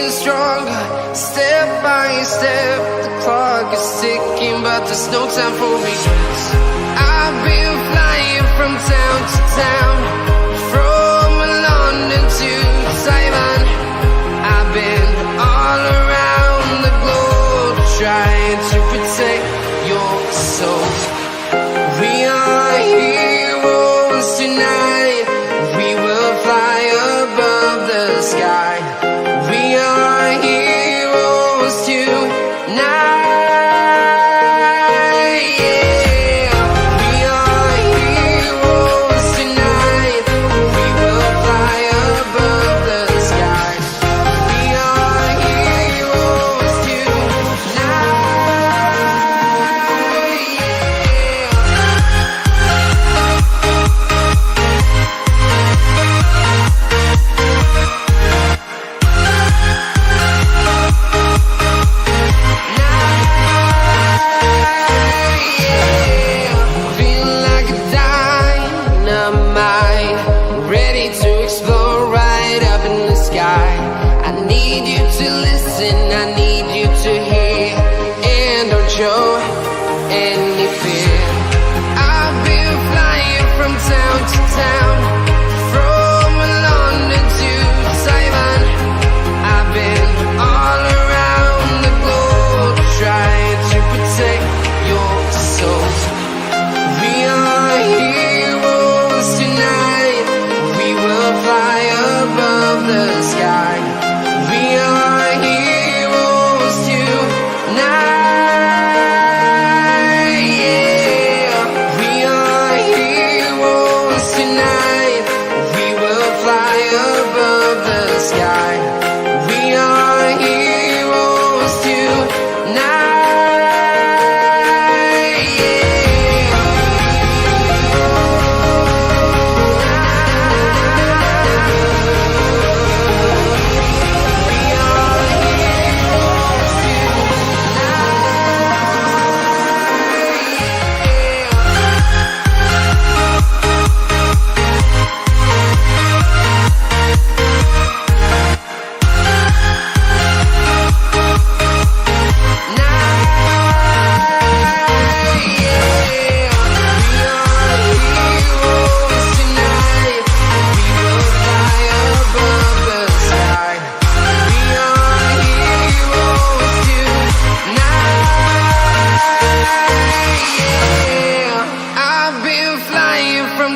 getting stronger, step by step. The clock is ticking, but there's no time for regrets. I've been flying from town to town, from London to Taiwan. I've been all around the globe, trying to protect your soul. We are heroes tonight. We will fly above the sky. We are heroes tonight. Yeah. We are heroes tonight. We will fly above the sky. We are heroes tonight. Feel like a dynamite, ready to explode right up in the sky. I need you to listen, I need you to hear, and don't show any fear. I've been flying from town to town, from London to Taiwan. I've been all around the globe, trying to protect your soul. We are heroes tonight. We will fly above the sky. We are heroes tonight. Yeah. We are heroes tonight. We will fly above the sky. We are heroes tonight.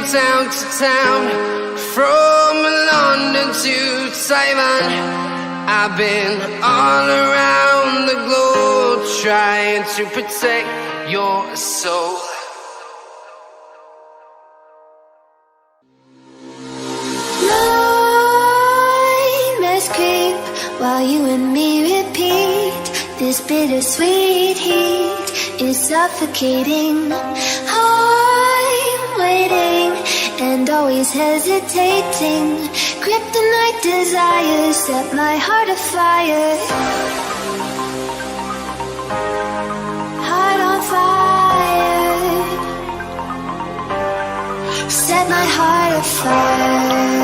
Town to town, from London to Taiwan. I've been all around the globe, trying to protect your soul. Nightmares creep while you and me repeat. This bittersweet heat is suffocating. I'm waiting and always hesitating. Kryptonite desires set my heart afire. Heart on fire. Set my heart afire.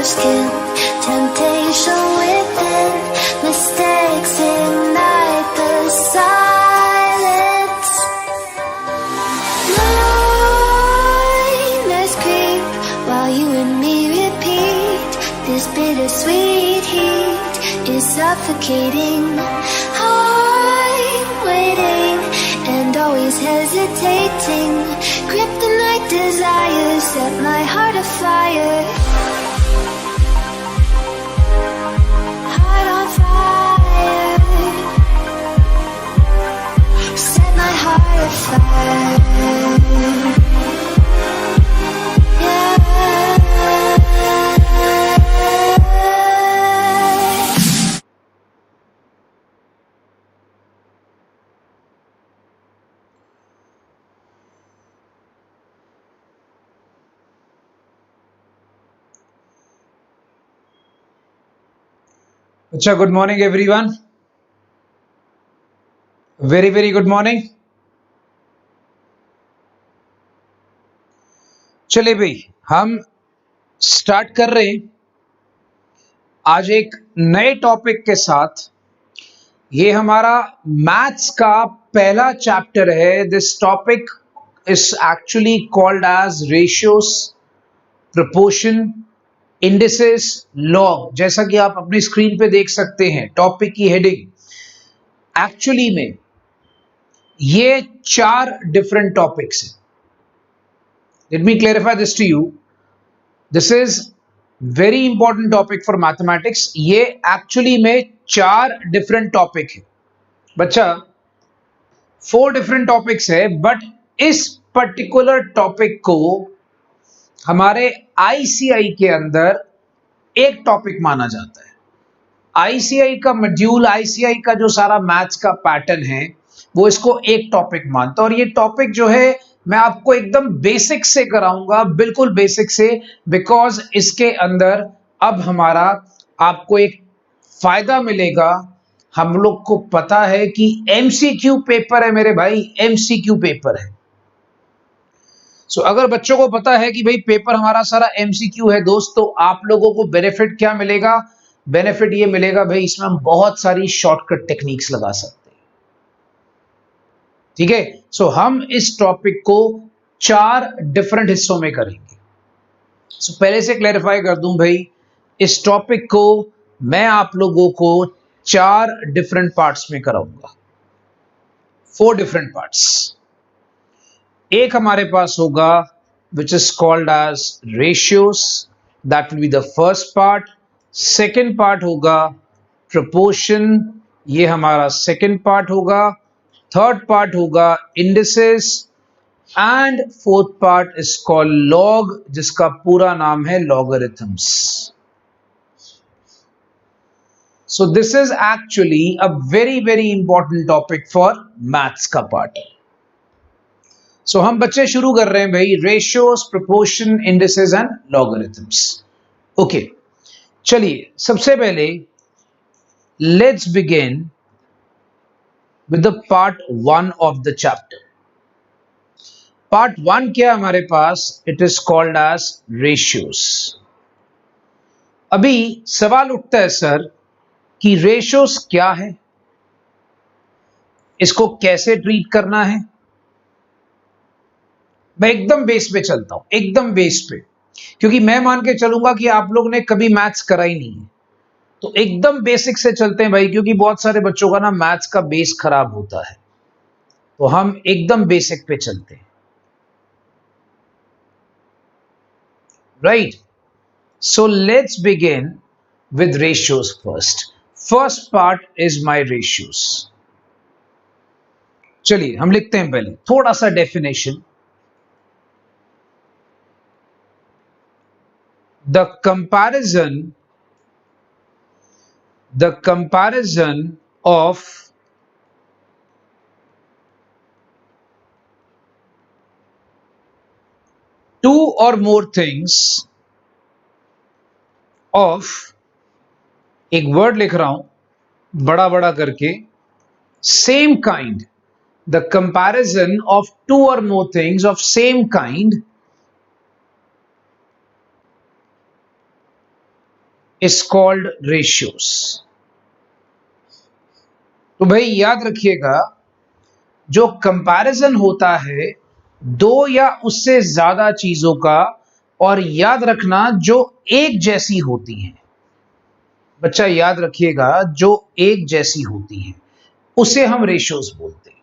skin. Temptation within, mistakes ignite the silence. Nightmares creep while you and me repeat. This bittersweet heat is suffocating. I'm waiting and always hesitating. Kryptonite desires set my heart afire. Heart on fire. Set my heart afire. अच्छा, good morning everyone, very very good morning. चलिए भाई, हम start कर रहे हैं आज एक नए टॉपिक के साथ। ये हमारा मैथ्स का पहला चैप्टर है। This topic is actually called as ratios, proportion, indices, log. जैसा कि आप अपनी स्क्रीन पे देख सकते हैं, टॉपिक की हेडिंग एक्चुअली में ये 4 डिफरेंट टॉपिक्स हैं। Let me clarify this to you, this is very important topic for mathematics. ये एक्चुअली में 4 डिफरेंट टॉपिक है बच्चा, 4 डिफरेंट टॉपिक्स है, बट इस पर्टिकुलर टॉपिक को हमारे आईसीआई के अंदर एक टॉपिक माना जाता है। आईसीआई का मॉड्यूल, आईसीआई का जो सारा मैथ्स का पैटर्न है वो इसको एक टॉपिक मानता है। और ये टॉपिक जो है मैं आपको एकदम बेसिक से कराऊंगा, बिल्कुल बेसिक से, बिकॉज इसके अंदर अब हमारा आपको एक फायदा मिलेगा। हम लोग को पता है कि एमसीक्यू पेपर है मेरे भाई, एमसीक्यू पेपर है। सो अगर बच्चों को पता है कि भाई पेपर हमारा सारा एमसीक्यू है दोस्त, तो आप लोगों को बेनिफिट क्या मिलेगा? बेनिफिट ये मिलेगा भाई, इसमें हम बहुत सारी शॉर्टकट टेक्निक्स लगा सकते हैं। ठीक है, सो हम इस टॉपिक को 4 डिफरेंट हिस्सों में करेंगे। सो पहले से क्लैरिफाई कर दूं भाई, इस टॉपिक को मैं आप लोगों को 4 डिफरेंट पार्ट्स में कराऊंगा, 4 डिफरेंट पार्ट्स। एक हमारे पास होगा which is called as ratios, that will be the first part. Second part होगा प्रोपोर्शन, ये हमारा सेकेंड पार्ट होगा। थर्ड पार्ट होगा indices, and fourth part is called log, जिसका पूरा नाम है logarithms. So this is actually a very very important topic for maths का पार्ट। सो हम बच्चे शुरू कर रहे हैं भाई, ratios, proportion, indices and logarithms. Okay, चलिए सबसे पहले let's begin with the part 1 of the chapter. Part 1 क्या हमारे पास? It is called as ratios. अभी सवाल उठता है सर कि रेशियोस क्या है, इसको कैसे ट्रीट करना है। मैं एकदम बेस पे चलता हूं, एकदम बेस पे, क्योंकि मैं मान के चलूंगा कि आप लोग ने कभी मैथ्स करा ही नहीं है। तो एकदम बेसिक से चलते हैं भाई, क्योंकि बहुत सारे बच्चों का ना मैथ्स का बेस खराब होता है। तो हम एकदम बेसिक पे चलते हैं, right. So let's begin with ratios first. First part is my ratios. चलिए हम लिखते हैं पहले थोड़ा सा definition. The comparison of two or more things of, एक वर्ड लिख रहा हूं बड़ा बड़ा करके, same kind, the comparison of two or more things of same kind is called ratios। तो भाई याद रखिएगा, जो कंपैरिजन होता है 2 या उससे ज्यादा चीजों का, और याद रखना जो एक जैसी होती हैं, बच्चा याद रखिएगा, जो एक जैसी होती है उसे हम रेशियोज बोलते हैं,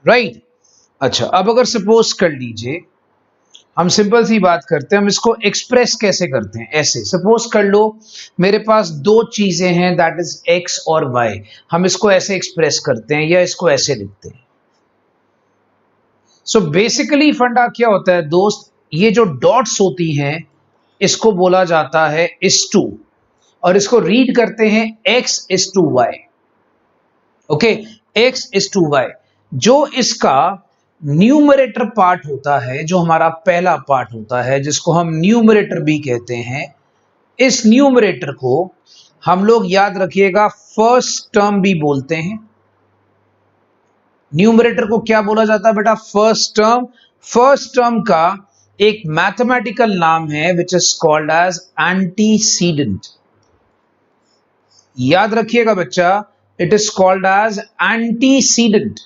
राइट। अच्छा, अब अगर सपोज कर लीजिए, हम सिंपल सी बात करते हैं, हम इसको एक्सप्रेस कैसे करते हैं, ऐसे सपोज कर लो मेरे पास दो चीजें हैं, दैट इज एक्स और वाई, हम इसको ऐसे एक्सप्रेस करते हैं या इसको ऐसे लिखते हैं। सो बेसिकली फंडा क्या होता है दोस्त, ये जो डॉट्स होती हैं इसको बोला जाता है इस टू, और इसको रीड करते हैं x is to y. Okay, x is to y. जो इसका न्यूमरेटर पार्ट होता है, जो हमारा पहला पार्ट होता है, जिसको हम न्यूमरेटर भी कहते हैं, इस न्यूमरेटर को हम लोग याद रखिएगा फर्स्ट टर्म भी बोलते हैं। न्यूमरेटर को क्या बोला जाता है बेटा, फर्स्ट टर्म। फर्स्ट टर्म का एक मैथमेटिकल नाम है which is called as antecedent. याद रखिएगा बच्चा, it is called as antecedent.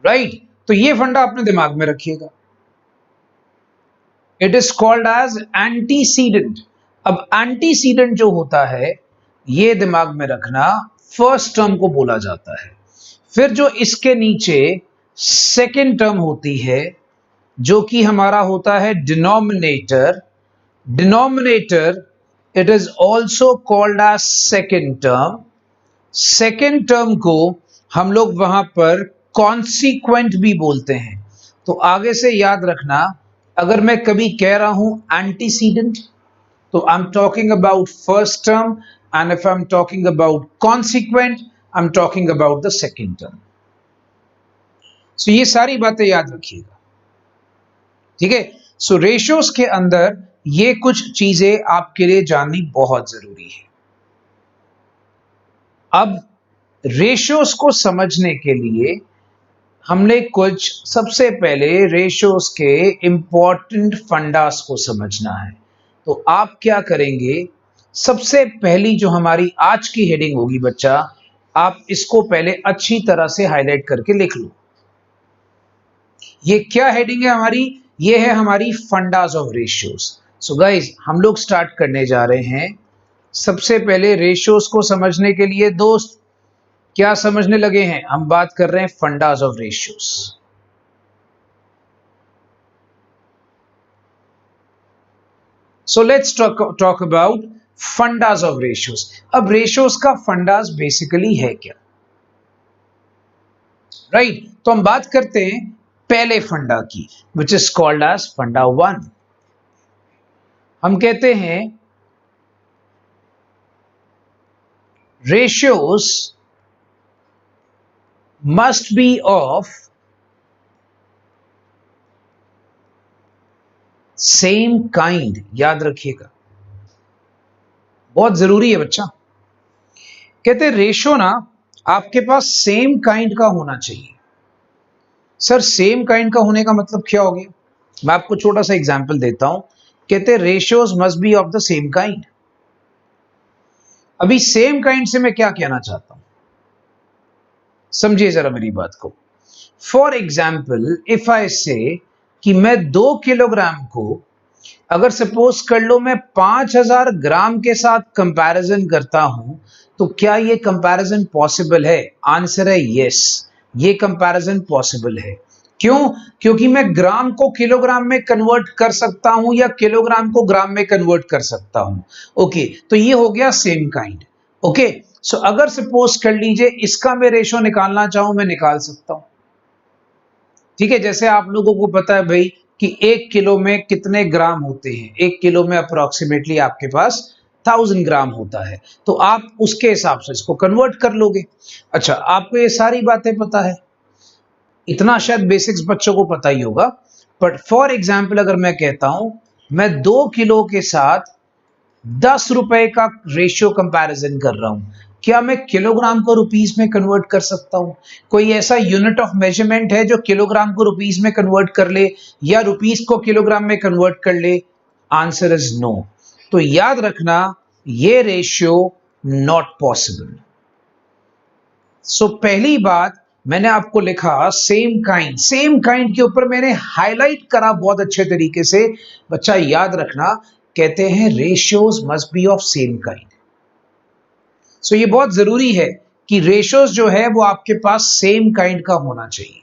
Right, तो ये फंडा अपने दिमाग में रखिएगा, it is called as antecedent. अब एंटीसीडेंट जो होता है, ये दिमाग में रखना, फर्स्ट टर्म को बोला जाता है। फिर जो इसके नीचे सेकेंड टर्म होती है, जो कि हमारा होता है denominator. Denominator it is also called as second term. Second term को हम लोग वहां पर कॉन्सिक्वेंट भी बोलते हैं। तो आगे से याद रखना, अगर मैं कभी कह रहा हूं एंटीसीडेंट, तो I am talking about first term, and if I am talking about consequent, I am talking about the second term. So ये सारी बातें याद रखिएगा, ठीक है। सो रेशियोज के अंदर ये कुछ चीजें आपके लिए जाननी बहुत जरूरी है। अब रेशियोज को समझने के लिए हमने कुछ, सबसे पहले रेशियोज के इंपॉर्टेंट फंडास को समझना है। तो आप क्या करेंगे, सबसे पहली जो हमारी आज की हेडिंग होगी बच्चा, आप इसको पहले अच्छी तरह से हाईलाइट करके लिख लो। ये क्या हेडिंग है हमारी, ये है हमारी fundas of ratios. So guys, हम लोग स्टार्ट करने जा रहे हैं। सबसे पहले रेशियोज को समझने के लिए दोस्त क्या समझने लगे हैं, हम बात कर रहे हैं fundas of ratios. So let's talk about fundas of ratios. अब रेशियोज का फंडास बेसिकली है क्या, राइट। तो हम बात करते हैं पहले फंडा की, विच इज कॉल्ड एज फंडा 1। हम कहते हैं ratios must be of same kind। याद रखिएगा, बहुत जरूरी है बच्चा। कहते हैं रेशियो ना आपके पास सेम काइंड का होना चाहिए। सर सेम काइंड का होने का मतलब क्या हो गया, मैं आपको छोटा सा एग्जांपल देता हूं। कहते हैं ratios must be of the same kind. अभी सेम काइंड से मैं क्या कहना चाहता हूं, समझिए जरा मेरी बात को। फॉर एग्जाम्पल, इफ आई से कि मैं 2 किलोग्राम को अगर सपोज कर लो मैं 5000 ग्राम के साथ कंपैरिजन करता हूं, तो क्या ये कंपैरिजन पॉसिबल है? आंसर है यस, ये कंपैरिजन पॉसिबल है। क्यों? क्योंकि मैं ग्राम को किलोग्राम में कन्वर्ट कर सकता हूं या किलोग्राम को ग्राम में कन्वर्ट कर सकता हूं। ओके, तो ये हो गया सेम काइंड। ओके, सो अगर सपोज कर लीजिए इसका मैं रेशो निकालना चाहूं, मैं निकाल सकता हूं। ठीक है, जैसे आप लोगों को पता है भाई कि 1 किलो में कितने ग्राम होते हैं। 1 किलो में अप्रोक्सीमेटली आपके पास 1000 ग्राम होता है, तो आप उसके हिसाब से इसको कन्वर्ट कर लोगे। अच्छा, आपको ये सारी बातें पता है, इतना शायद बेसिक्स बच्चों को पता ही होगा। बट फॉर एग्जाम्पल अगर मैं कहता हूं मैं 2 किलो के साथ 10 रुपए का रेशियो कंपैरिजन कर रहा हूं, क्या मैं किलोग्राम को रुपीस में कन्वर्ट कर सकता हूं? कोई ऐसा यूनिट ऑफ मेजरमेंट है जो किलोग्राम को रुपीस में कन्वर्ट कर ले या रुपीस को किलोग्राम में कन्वर्ट कर ले? Answer is no. तो याद रखना ये रेशियो नॉट पॉसिबल। सो पहली बात, मैंने आपको लिखा सेम काइंड के ऊपर मैंने हाईलाइट करा बहुत अच्छे तरीके से। बच्चा याद रखना, कहते हैं ratios must be of same kind. So ये बहुत जरूरी है कि रेशियोज जो है वो आपके पास सेम काइंड का होना चाहिए,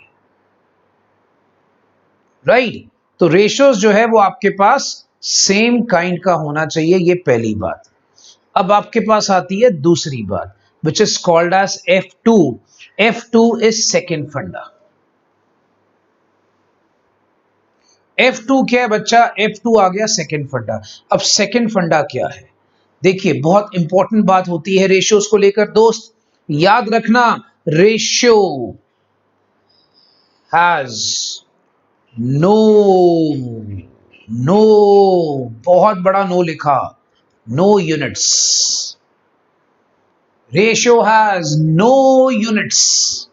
राइट? तो रेशियोज जो है वो आपके पास सेम काइंड का होना चाहिए, ये पहली बात। अब आपके पास आती है दूसरी बात, which is called as F2। F2 is second funda. F2 क्या है बच्चा? F2 आ गया सेकेंड फंडा। अब सेकेंड फंडा क्या है? देखिए, बहुत इंपॉर्टेंट बात होती है रेशियोज को लेकर दोस्त, याद रखना। रेशियो हैज नो बहुत बड़ा नो लिखा, no units. Ratio has no units,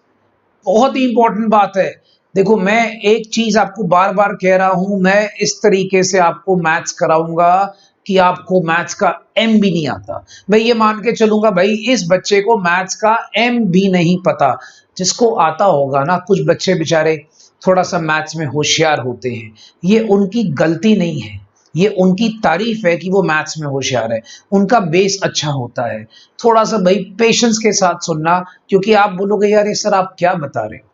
बहुत ही इंपॉर्टेंट बात है। देखो, मैं एक चीज आपको बार बार कह रहा हूं, मैं इस तरीके से आपको मैथ्स कराऊंगा कि आपको मैथ्स का एम भी नहीं आता। मैं ये मान के चलूंगा भाई इस बच्चे को मैथ्स का एम भी नहीं पता। जिसको आता होगा ना, कुछ बच्चे बेचारे थोड़ा सा मैथ्स में होशियार होते हैं, ये उनकी गलती नहीं है, ये उनकी तारीफ है कि वो मैथ्स में होशियार है, उनका बेस अच्छा होता है। थोड़ा सा भाई पेशेंस के साथ सुनना, क्योंकि आप बोलोगे यार ये सर आप क्या बता रहे हो,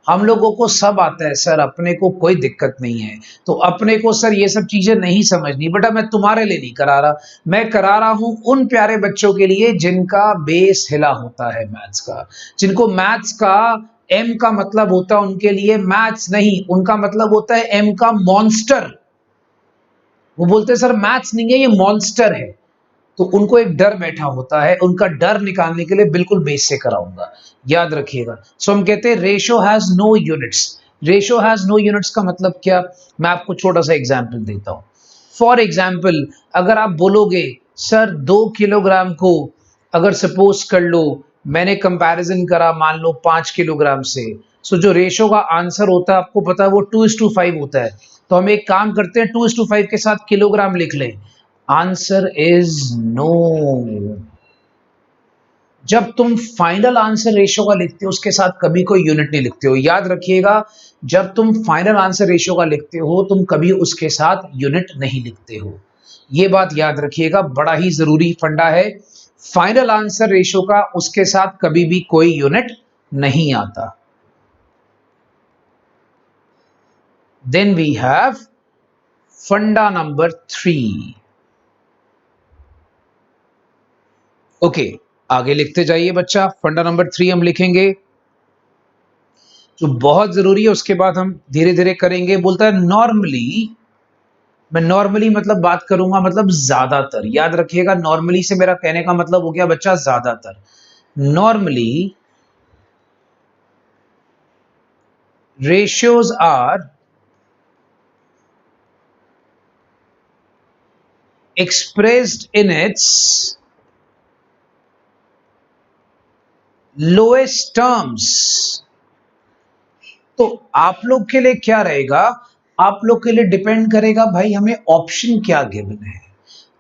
हम लोगों को सब आता है सर, अपने को कोई दिक्कत नहीं है। तो अपने को सर ये सब चीजें नहीं समझनी, बेटा मैं तुम्हारे लिए नहीं करा रहा, मैं करा रहा हूं उन प्यारे बच्चों के लिए जिनका बेस हिला होता है मैथ्स का, जिनको मैथ्स का एम का मतलब होता है, उनके लिए मैथ्स नहीं, उनका मतलब होता है एम का मॉन्स्टर। वो बोलते हैं सर मैथ्स नहीं है, ये मॉन्स्टर है। तो उनको एक डर बैठा होता है, उनका डर निकालने के लिए बिल्कुल बेस से कराऊंगा, याद रखिएगा। सो हम कहते हैं ratio has no units. Ratio has no units का मतलब क्या? मैं आपको छोटा सा एग्जांपल देता हूं। फॉर एग्जांपल, अगर आप बोलोगे सर 2 किलोग्राम को अगर सपोज कर लो मैंने कंपैरिजन करा मान लो 5 किलोग्राम से, सो जो रेशियो का आंसर होता है आपको पता है वो 2:5 होता है। तो हम एक काम करते हैं, 2:5 के साथ किलोग्राम लिख लें, आंसर इज नो। जब तुम फाइनल आंसर रेशियो का लिखते हो उसके साथ कभी कोई यूनिट नहीं लिखते हो, याद रखिएगा। जब तुम फाइनल आंसर रेशियो का लिखते हो तुम कभी उसके साथ यूनिट नहीं लिखते हो, ये बात याद रखिएगा, बड़ा ही जरूरी फंडा है। फाइनल आंसर रेशियो का उसके साथ कभी भी कोई यूनिट नहीं आता। देन वी हैव फंडा नंबर 3। ओके, आगे लिखते जाइए बच्चा। फंडा नंबर 3 हम लिखेंगे जो बहुत जरूरी है, उसके बाद हम धीरे धीरे करेंगे। बोलता है नॉर्मली, मैं नॉर्मली मतलब बात करूंगा मतलब ज्यादातर, याद रखिएगा। नॉर्मली से मेरा कहने का मतलब हो गया बच्चा ज्यादातर। Normally ratios are expressed in its lowest terms। तो आप लोग के लिए क्या रहेगा, आप लोग के लिए डिपेंड करेगा भाई हमें ऑप्शन क्या गिवन है।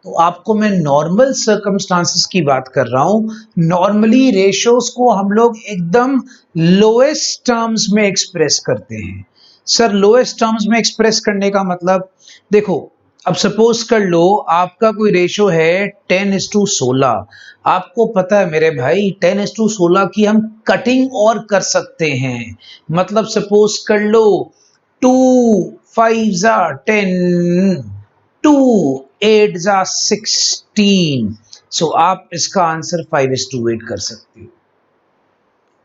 तो आपको मैं नॉर्मल सर्कमस्टांसेस की बात कर रहा हूं। नॉर्मली रेशियोज को हम लोग एकदम लोएस्ट टर्म्स में एक्सप्रेस करते हैं। सर लोएस्ट टर्म्स में एक्सप्रेस करने का मतलब, देखो अब सपोज कर लो आपका कोई रेशियो है 10:16। आपको पता है मेरे भाई 10:16 की हम कटिंग और कर सकते हैं। मतलब सपोज कर लो 2 5 10, 2 8 16। सो आप इसका आंसर 5:8 कर सकते हो।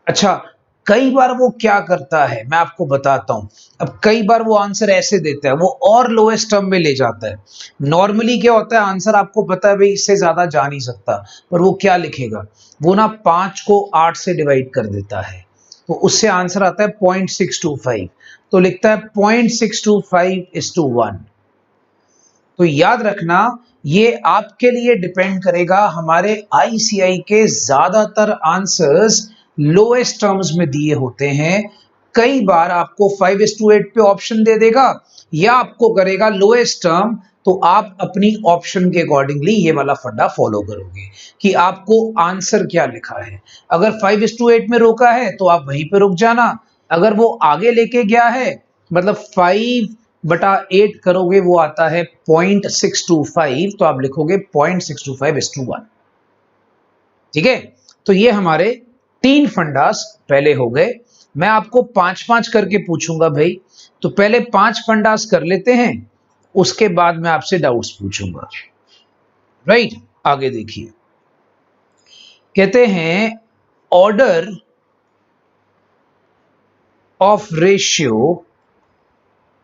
अच्छा, कई बार वो क्या करता है मैं आपको बताता हूं। अब कई बार वो आंसर ऐसे देता है, वो और लोएस्ट टर्म में ले जाता है। नॉर्मली क्या होता है, आंसर आपको पता है भाई इससे ज्यादा जा नहीं सकता, पर वो क्या लिखेगा, वो ना 5 को 8 से डिवाइड कर देता है, तो उससे आंसर आता है 0.625। तो लिखता है 0.625:1। तो याद रखना ये आपके लिए डिपेंड करेगा। हमारे ICI के ज्यादातर आंसर्स लोएस्ट टर्म्स में दिए होते हैं। कई बार आपको 5:8 पे ऑप्शन दे देगा या आपको करेगा लोएस्ट टर्म, तो आप अपनी ऑप्शन के अकॉर्डिंगली ये वाला फंडा फॉलो करोगे कि आपको आंसर क्या लिखा है। अगर 5:8 में रोका है तो आप वहीं पे रुक जाना, अगर वो आगे लेके गया है मतलब 5/8 करोगे वो आता है 0.625, तो आप लिखोगे 0.625:1। ठीक है, तो ये हमारे 3 फंडास पहले हो गए। मैं आपको 5-5 करके पूछूंगा भाई, तो पहले 5 फंडास कर लेते हैं, उसके बाद मैं आपसे डाउट्स पूछूंगा। राइट, आगे देखिए, कहते हैं order of ratio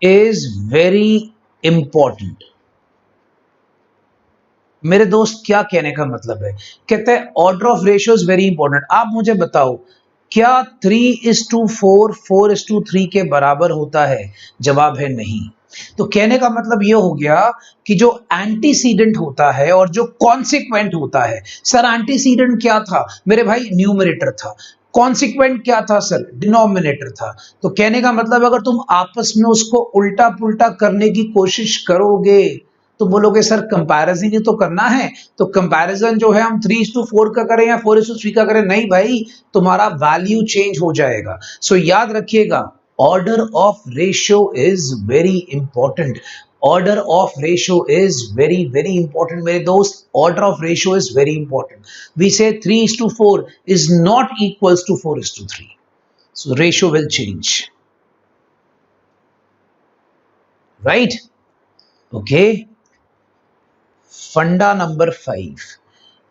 is very important. मेरे दोस्त क्या कहने का मतलब है, कहते हैं order of ratio is very important. आप मुझे बताओ क्या 3:4 4:3 के बराबर होता है? जवाब है नहीं। तो कहने का मतलब यह हो गया कि जो एंटीसीडेंट होता है और जो कॉन्सिक्वेंट होता है, सर एंटीसीडेंट क्या था मेरे भाई? न्यूमरेटर था। कॉन्सिक्वेंट क्या था सर? डिनोमिनेटर था। तो कहने का मतलब अगर तुम आपस में उसको उल्टा पुल्टा करने की कोशिश करोगे तो बोलोगे सर कंपैरिजन ही तो करना है, तो कंपैरिजन जो है हम 3:4 का करें या 4:3 का करें, नहीं भाई, तुम्हारा वैल्यू चेंज हो जाएगा। सो याद रखिएगा, order of ratio is very important. Order of ratio is very very important मेरे दोस्त। Order of ratio is very important. We say 3:4 is not equals to 4:3, so ratio will change. Right, okay. Funda number 5,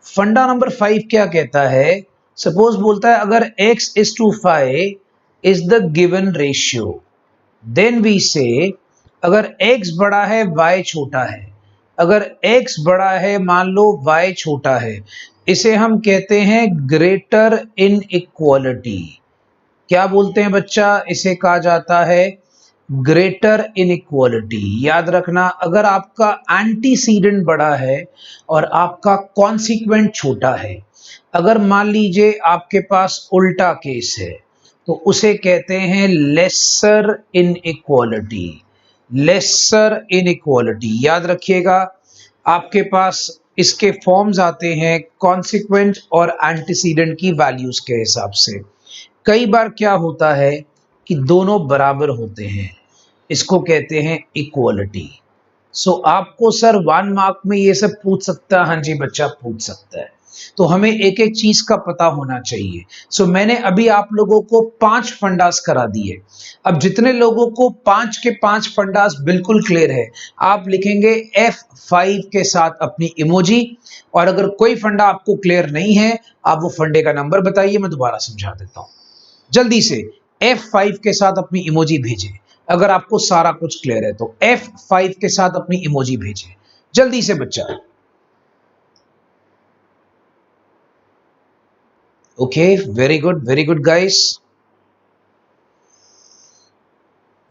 funda number 5 क्या कहता है? Suppose बोलता है अगर x:5 is the given ratio, then we say अगर x बड़ा है y छोटा है, अगर x बड़ा है मान लो y छोटा है, इसे हम कहते हैं ग्रेटर इनइक्वालिटी। क्या बोलते हैं बच्चा? इसे कहा जाता है ग्रेटर इनइक्वालिटी। याद रखना, अगर आपका एंटीसीडेंट बड़ा है और आपका कॉन्सिक्वेंट छोटा है, अगर मान लीजिए आपके पास उल्टा केस है तो उसे कहते हैं लेसर इनइक्वालिटी। लेसर इनइक्वालिटी याद रखिएगा, आपके पास इसके फॉर्म्स आते हैं कॉन्सिक्वेंट और एंटीसीडेंट की वैल्यूज के हिसाब से। कई बार क्या होता है कि दोनों बराबर होते हैं, इसको कहते हैं इक्वलिटी। सो आपको सर 1 मार्क में ये सब पूछ सकता है? हाँ जी बच्चा, पूछ सकता है। तो हमें एक एक चीज का पता होना चाहिए। सो मैंने अभी आप लोगों को 5 फंडास करा दिए। अब जितने लोगों को 5 के 5 फंडास बिल्कुल क्लियर है, आप लिखेंगे F5 के साथ अपनी इमोजी, और अगर कोई फंडा आपको क्लियर नहीं है आप वो फंडे का नंबर बताइए, मैं दोबारा समझा देता हूं। जल्दी से F5 के साथ अपनी इमोजी भेजें अगर आपको सारा कुछ क्लियर है, तो F5 के साथ अपनी इमोजी भेजें जल्दी से बच्चा। Okay, very good guys,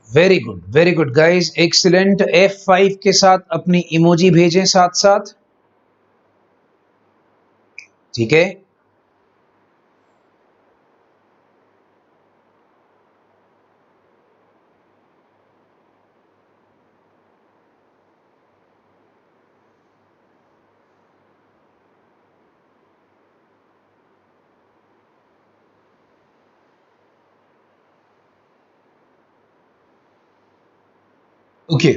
very good guys, excellent. F5 के साथ अपनी इमोजी भेजें साथ साथ, ठीक है। ओके,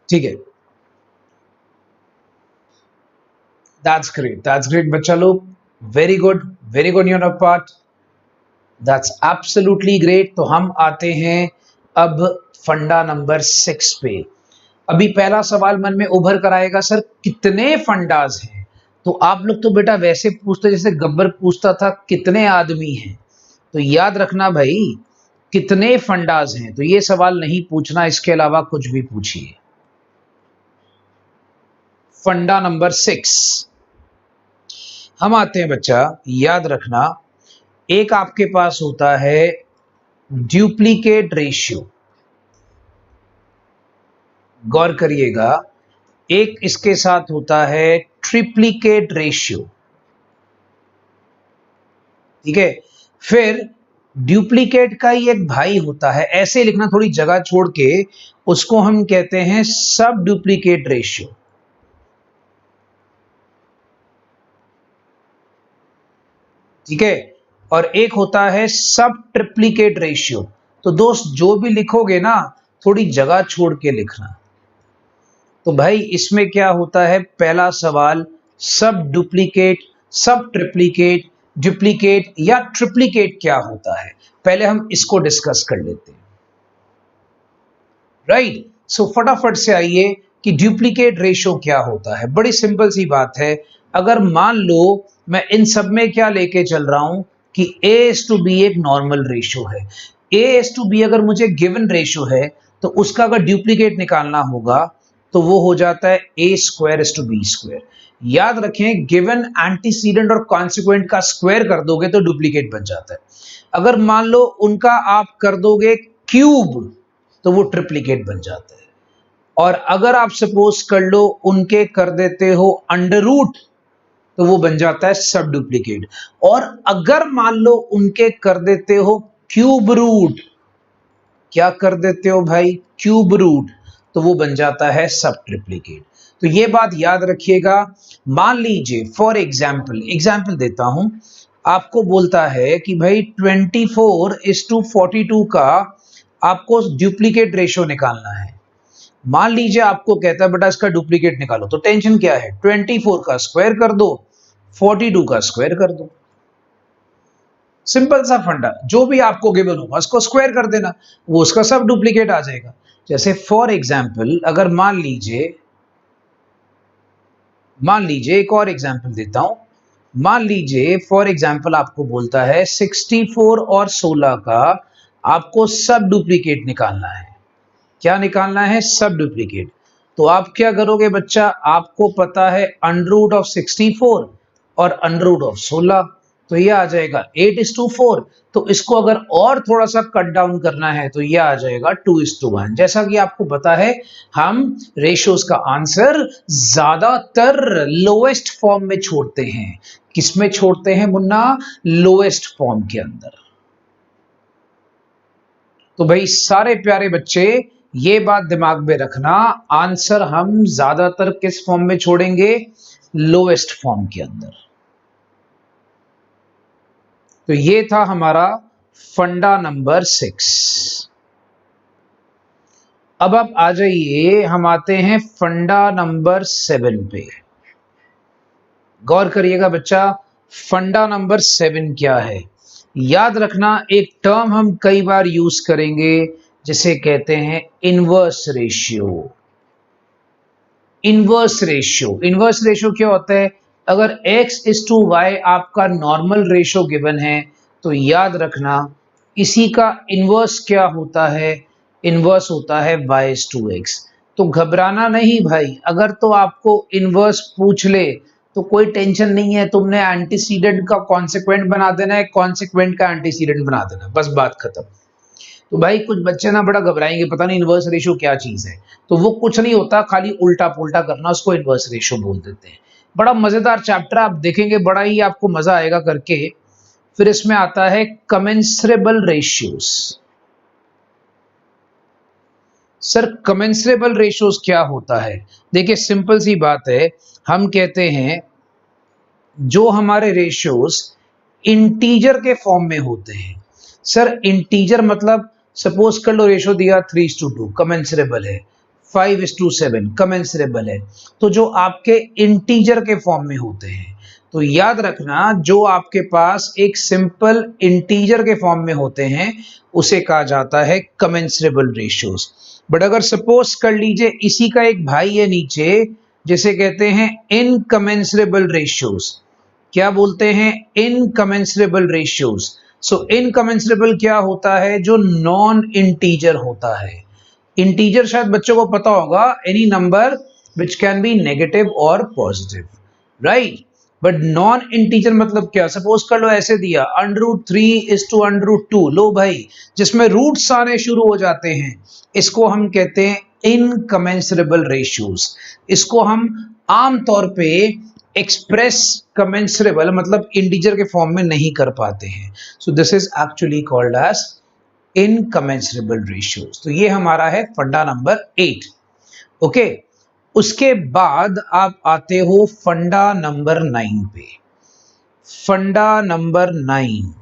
ठीक है, दैट्स ग्रेट बच्चा लोग, very good your part, that's absolutely great. तो हम आते हैं अब फंडा नंबर 6 पे। अभी पहला सवाल मन में उभर कर आएगा, सर कितने फंडाज हैं? तो आप लोग तो बेटा वैसे पूछते जैसे गब्बर पूछता था कितने आदमी हैं। तो याद रखना भाई, कितने फंडाज हैं, तो ये सवाल नहीं पूछना, इसके अलावा कुछ भी पूछिए। फंडा नंबर 6 हम आते हैं बच्चा, याद रखना, एक आपके पास होता है डुप्लीकेट रेशियो। गौर करिएगा, एक इसके साथ होता है ट्रिप्लीकेट रेशियो, ठीक है। फिर डुप्लीकेट का ही एक भाई होता है, ऐसे लिखना थोड़ी जगह छोड़ के, उसको हम कहते हैं सब डुप्लीकेट रेशियो। ठीक है, और एक होता है सब ट्रिप्लीकेट रेशियो। तो दोस्त जो भी लिखोगे ना थोड़ी जगह छोड़ के लिखना। तो भाई इसमें क्या होता है, पहला सवाल सब डुप्लीकेट, सब ट्रिप्लीकेट, डुप्लीकेट या ट्रिप्लीकेट क्या होता है, पहले हम इसको डिस्कस कर लेते हैं। राइट, सो फटाफट से आइए कि डुप्लीकेट रेशियो क्या होता है। बड़ी सिंपल सी बात है, अगर मान लो मैं इन सब में क्या लेके चल रहा हूं कि A:B एक नॉर्मल रेशियो है। A:B अगर मुझे गिवन रेशियो है तो उसका अगर डुप्लीकेट निकालना होगा तो वो हो जाता है A²:B²। याद रखें, गिवन एंटीसीडेंट और कॉन्सिक्वेंट का स्क्वायर कर दोगे तो डुप्लीकेट बन जाता है। अगर मान लो उनका आप कर दोगे क्यूब तो वो ट्रिप्लीकेट बन जाता है। और अगर आप सपोज कर लो उनके कर देते हो अंडर रूट तो वो बन जाता है सब डुप्लीकेट। और अगर मान लो उनके कर देते हो क्यूब रूट, क्या कर देते हो भाई, क्यूब रूट, तो वो बन जाता है सब ट्रिप्लीकेट। तो ये बात याद रखिएगा। मान लीजिए फॉर एग्जाम्पल देता हूं, आपको बोलता है कि भाई 24:42 का आपको डुप्लीकेट रेशियो निकालना है। मान लीजिए आपको कहता है बेटा इसका डुप्लीकेट निकालो, तो टेंशन क्या है, 24 का स्क्वायर कर दो, 42 का स्क्वायर कर दो। सिंपल सा फंडा, जो भी आपको गिवन होगा उसको स्क्वायर कर देना, वो उसका सब डुप्लीकेट आ जाएगा। जैसे फॉर एग्जाम्पल अगर मान लीजिए एक और एग्जाम्पल देता हूं, मान लीजिए फॉर एग्जाम्पल आपको बोलता है 64 और 16 का आपको सब डुप्लीकेट निकालना है। क्या निकालना है, सब डुप्लीकेट। तो आप क्या करोगे बच्चा, आपको पता है √64 और √16, तो ये आ जाएगा 8:4। तो इसको अगर और थोड़ा सा कट डाउन करना है तो ये आ जाएगा 2:1। जैसा कि आपको पता है हम रेशियोज का आंसर ज्यादातर लोएस्ट फॉर्म में छोड़ते हैं। किस में छोड़ते हैं मुन्ना, लोएस्ट फॉर्म के अंदर। तो भाई सारे प्यारे बच्चे ये बात दिमाग में रखना, आंसर हम ज्यादातर किस फॉर्म में छोड़ेंगे, लोएस्ट फॉर्म के अंदर। तो ये था हमारा फंडा नंबर 6। अब आप आ जाइए, हम आते हैं फंडा नंबर 7 पे। गौर करिएगा बच्चा, फंडा नंबर 7 क्या है। याद रखना, एक टर्म हम कई बार यूज करेंगे जिसे कहते हैं इनवर्स रेशियो। इनवर्स रेशियो क्या होता है, अगर x:y आपका नॉर्मल रेशियो गिवन है तो याद रखना इसी का इनवर्स क्या होता है, इनवर्स होता है y:x। तो घबराना नहीं भाई, अगर तो आपको इनवर्स पूछ ले तो कोई टेंशन नहीं है, तुमने एंटीसीडेंट का कॉन्सिक्वेंट बना देना है, कॉन्सिक्वेंट का एंटीसीडेंट बना देना, बस बात खत्म। तो भाई कुछ बच्चे ना बड़ा घबराएंगे, पता नहीं इनवर्स रेशियो क्या चीज है। तो वो कुछ नहीं होता, खाली उल्टा पुल्टा करना, उसको इनवर्स रेशियो बोल देते हैं। बड़ा मजेदार चैप्टर आप देखेंगे, बड़ा ही आपको मजा आएगा करके। फिर इसमें आता है कमेंसरेबल रेशियोज। सर कमेंसरेबल रेशियोज क्या होता है, देखिए सिंपल सी बात है, हम कहते हैं जो हमारे रेशियोज इंटीजर के फॉर्म में होते हैं। सर इंटीजर मतलब सपोज कर लो रेशियो दिया 3:2, कमेंसरेबल है, 5:7 कमेंसरेबल है। तो जो आपके इंटीजर के फॉर्म में होते हैं, तो याद रखना जो आपके पास एक सिंपल इंटीजर के फॉर्म में होते हैं उसे कहा जाता है कमेंसरेबल रेशियोज। बट अगर सपोज कर लीजिए इसी का एक भाई है नीचे जिसे कहते हैं इनकमेंसरेबल रेशियोज। क्या बोलते हैं, इनकमेंसरेबल रेशियोज। सो इनकमेंसरेबल क्या होता है, जो नॉन इंटीजर होता है। इंटीजर शायद बच्चों को पता होगा, any number which can be negative और positive, right. But non integer मतलब क्या, सपोज कर लो ऐसे दिया √3:√2, लो भाई जिसमें रूट्स आने शुरू हो जाते हैं, इसको हम कहते हैं इनकमेंसरेबल रेशियोज। इसको हम आमतौर पे एक्सप्रेस कमेंसरेबल मतलब इंटीजर के फॉर्म में नहीं कर पाते हैं. So this is actually called as incommensurable ratios. तो ये हमारा है फंडा नंबर 8. ओके, उसके बाद आप आते हो फंडा नंबर 9 पे. फंडा नंबर 9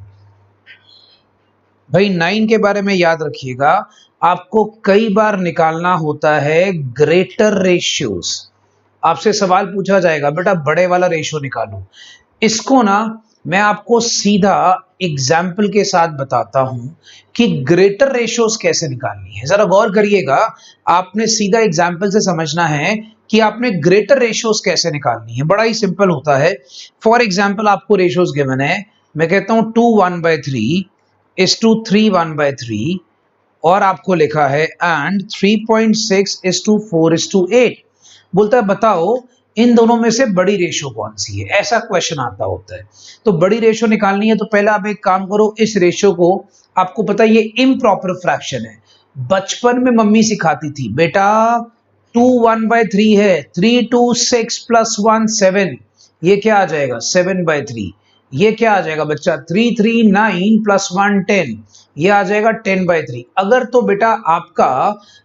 भाई 9 के बारे में याद रखिएगा, आपको कई बार निकालना होता है ग्रेटर रेशियोज. आपसे सवाल पूछा जाएगा बेटा बड़े वाला रेशियो निकालो. इसको ना मैं आपको सीधा एग्जाम्पल के साथ बताता हूं कि ग्रेटर रेशियोज कैसे निकालनी है. जरा गौर करिएगा, आपने सीधा एग्जाम्पल से समझना है कि आपने ग्रेटर रेशियोज कैसे निकालनी है. बड़ा ही सिंपल होता है. फॉर एग्जाम्पल आपको रेशियोज गिवन है, मैं कहता हूं 2 1/3 is to 3 1/3 और आपको लिखा है and 3.6 is to 4 is to 8. बोलता है बताओ इन दोनों में से बड़ी रेशियो कौन सी है. ऐसा क्वेश्चन आता होता है. तो बड़ी रेशियो निकालनी है तो पहले आप एक काम करो, इस रेशियो को, आपको पता है ये इम्प्रॉपर फ्रैक्शन है. बचपन में मम्मी सिखाती थी बेटा 2 1/3 है, 3 2 6 + 1 7. ये क्या आ जाएगा 7/3. ये क्या आ जाएगा बच्चा 3 3 9 + 1 10. ये आ जाएगा 10/3. अगर तो बेटा आपका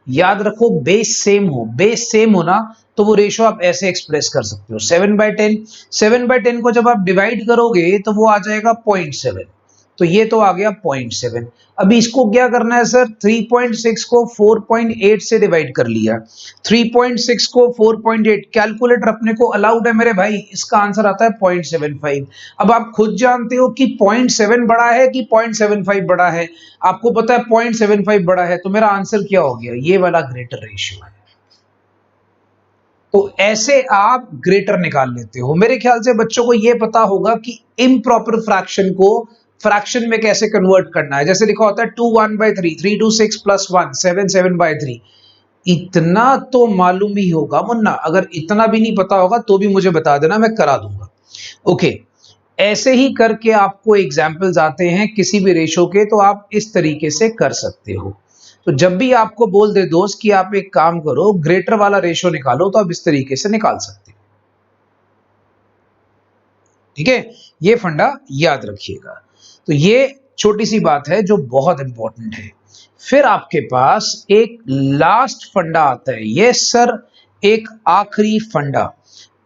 याद रखो बेस सेम हो ना, तो वो रेशियो आप ऐसे एक्सप्रेस कर सकते हो 7/10. 7/10 को जब आप डिवाइड करोगे तो वो आ जाएगा 0.7. तो ये तो आ गया 0.7. अभी इसको क्या करना है सर, 3.6 को 4.8 से डिवाइड कर लिया. 3.6 को 4.8, कैलकुलेटर अपने को अलाउड है मेरे भाई. इसका आंसर आता है 0.75. अब आप खुद जानते हो कि 0.7 बड़ा है कि 0.75 बड़ा है. आपको पता है 0.75 बड़ा है, तो मेरा आंसर क्या हो गया, ये वाला ग्रेटर रेशियो है. तो ऐसे आप ग्रेटर निकाल लेते हो. मेरे ख्याल से बच्चों को यह पता होगा कि इम्प्रॉपर फ्रैक्शन को फ्रैक्शन में कैसे कन्वर्ट करना है. जैसे लिखा होता है 2 1/3, 3 2 6 + 1 7 7/3. इतना तो मालूम ही होगा मुन्ना. अगर इतना भी नहीं पता होगा तो भी मुझे बता देना, मैं करा दूंगा. ओके, ऐसे ही करके आपको एग्जाम्पल्स आते हैं किसी भी रेशियो के, तो आप इस तरीके से कर सकते हो. तो जब भी आपको बोल दे दोस्त कि आप एक काम करो ग्रेटर वाला रेशियो निकालो, तो आप इस तरीके से निकाल सकते हो. ठीक है, ये फंडा याद रखिएगा. तो ये छोटी सी बात है जो बहुत इंपॉर्टेंट है. फिर आपके पास एक लास्ट फंडा आता है. यस सर, एक आखिरी फंडा.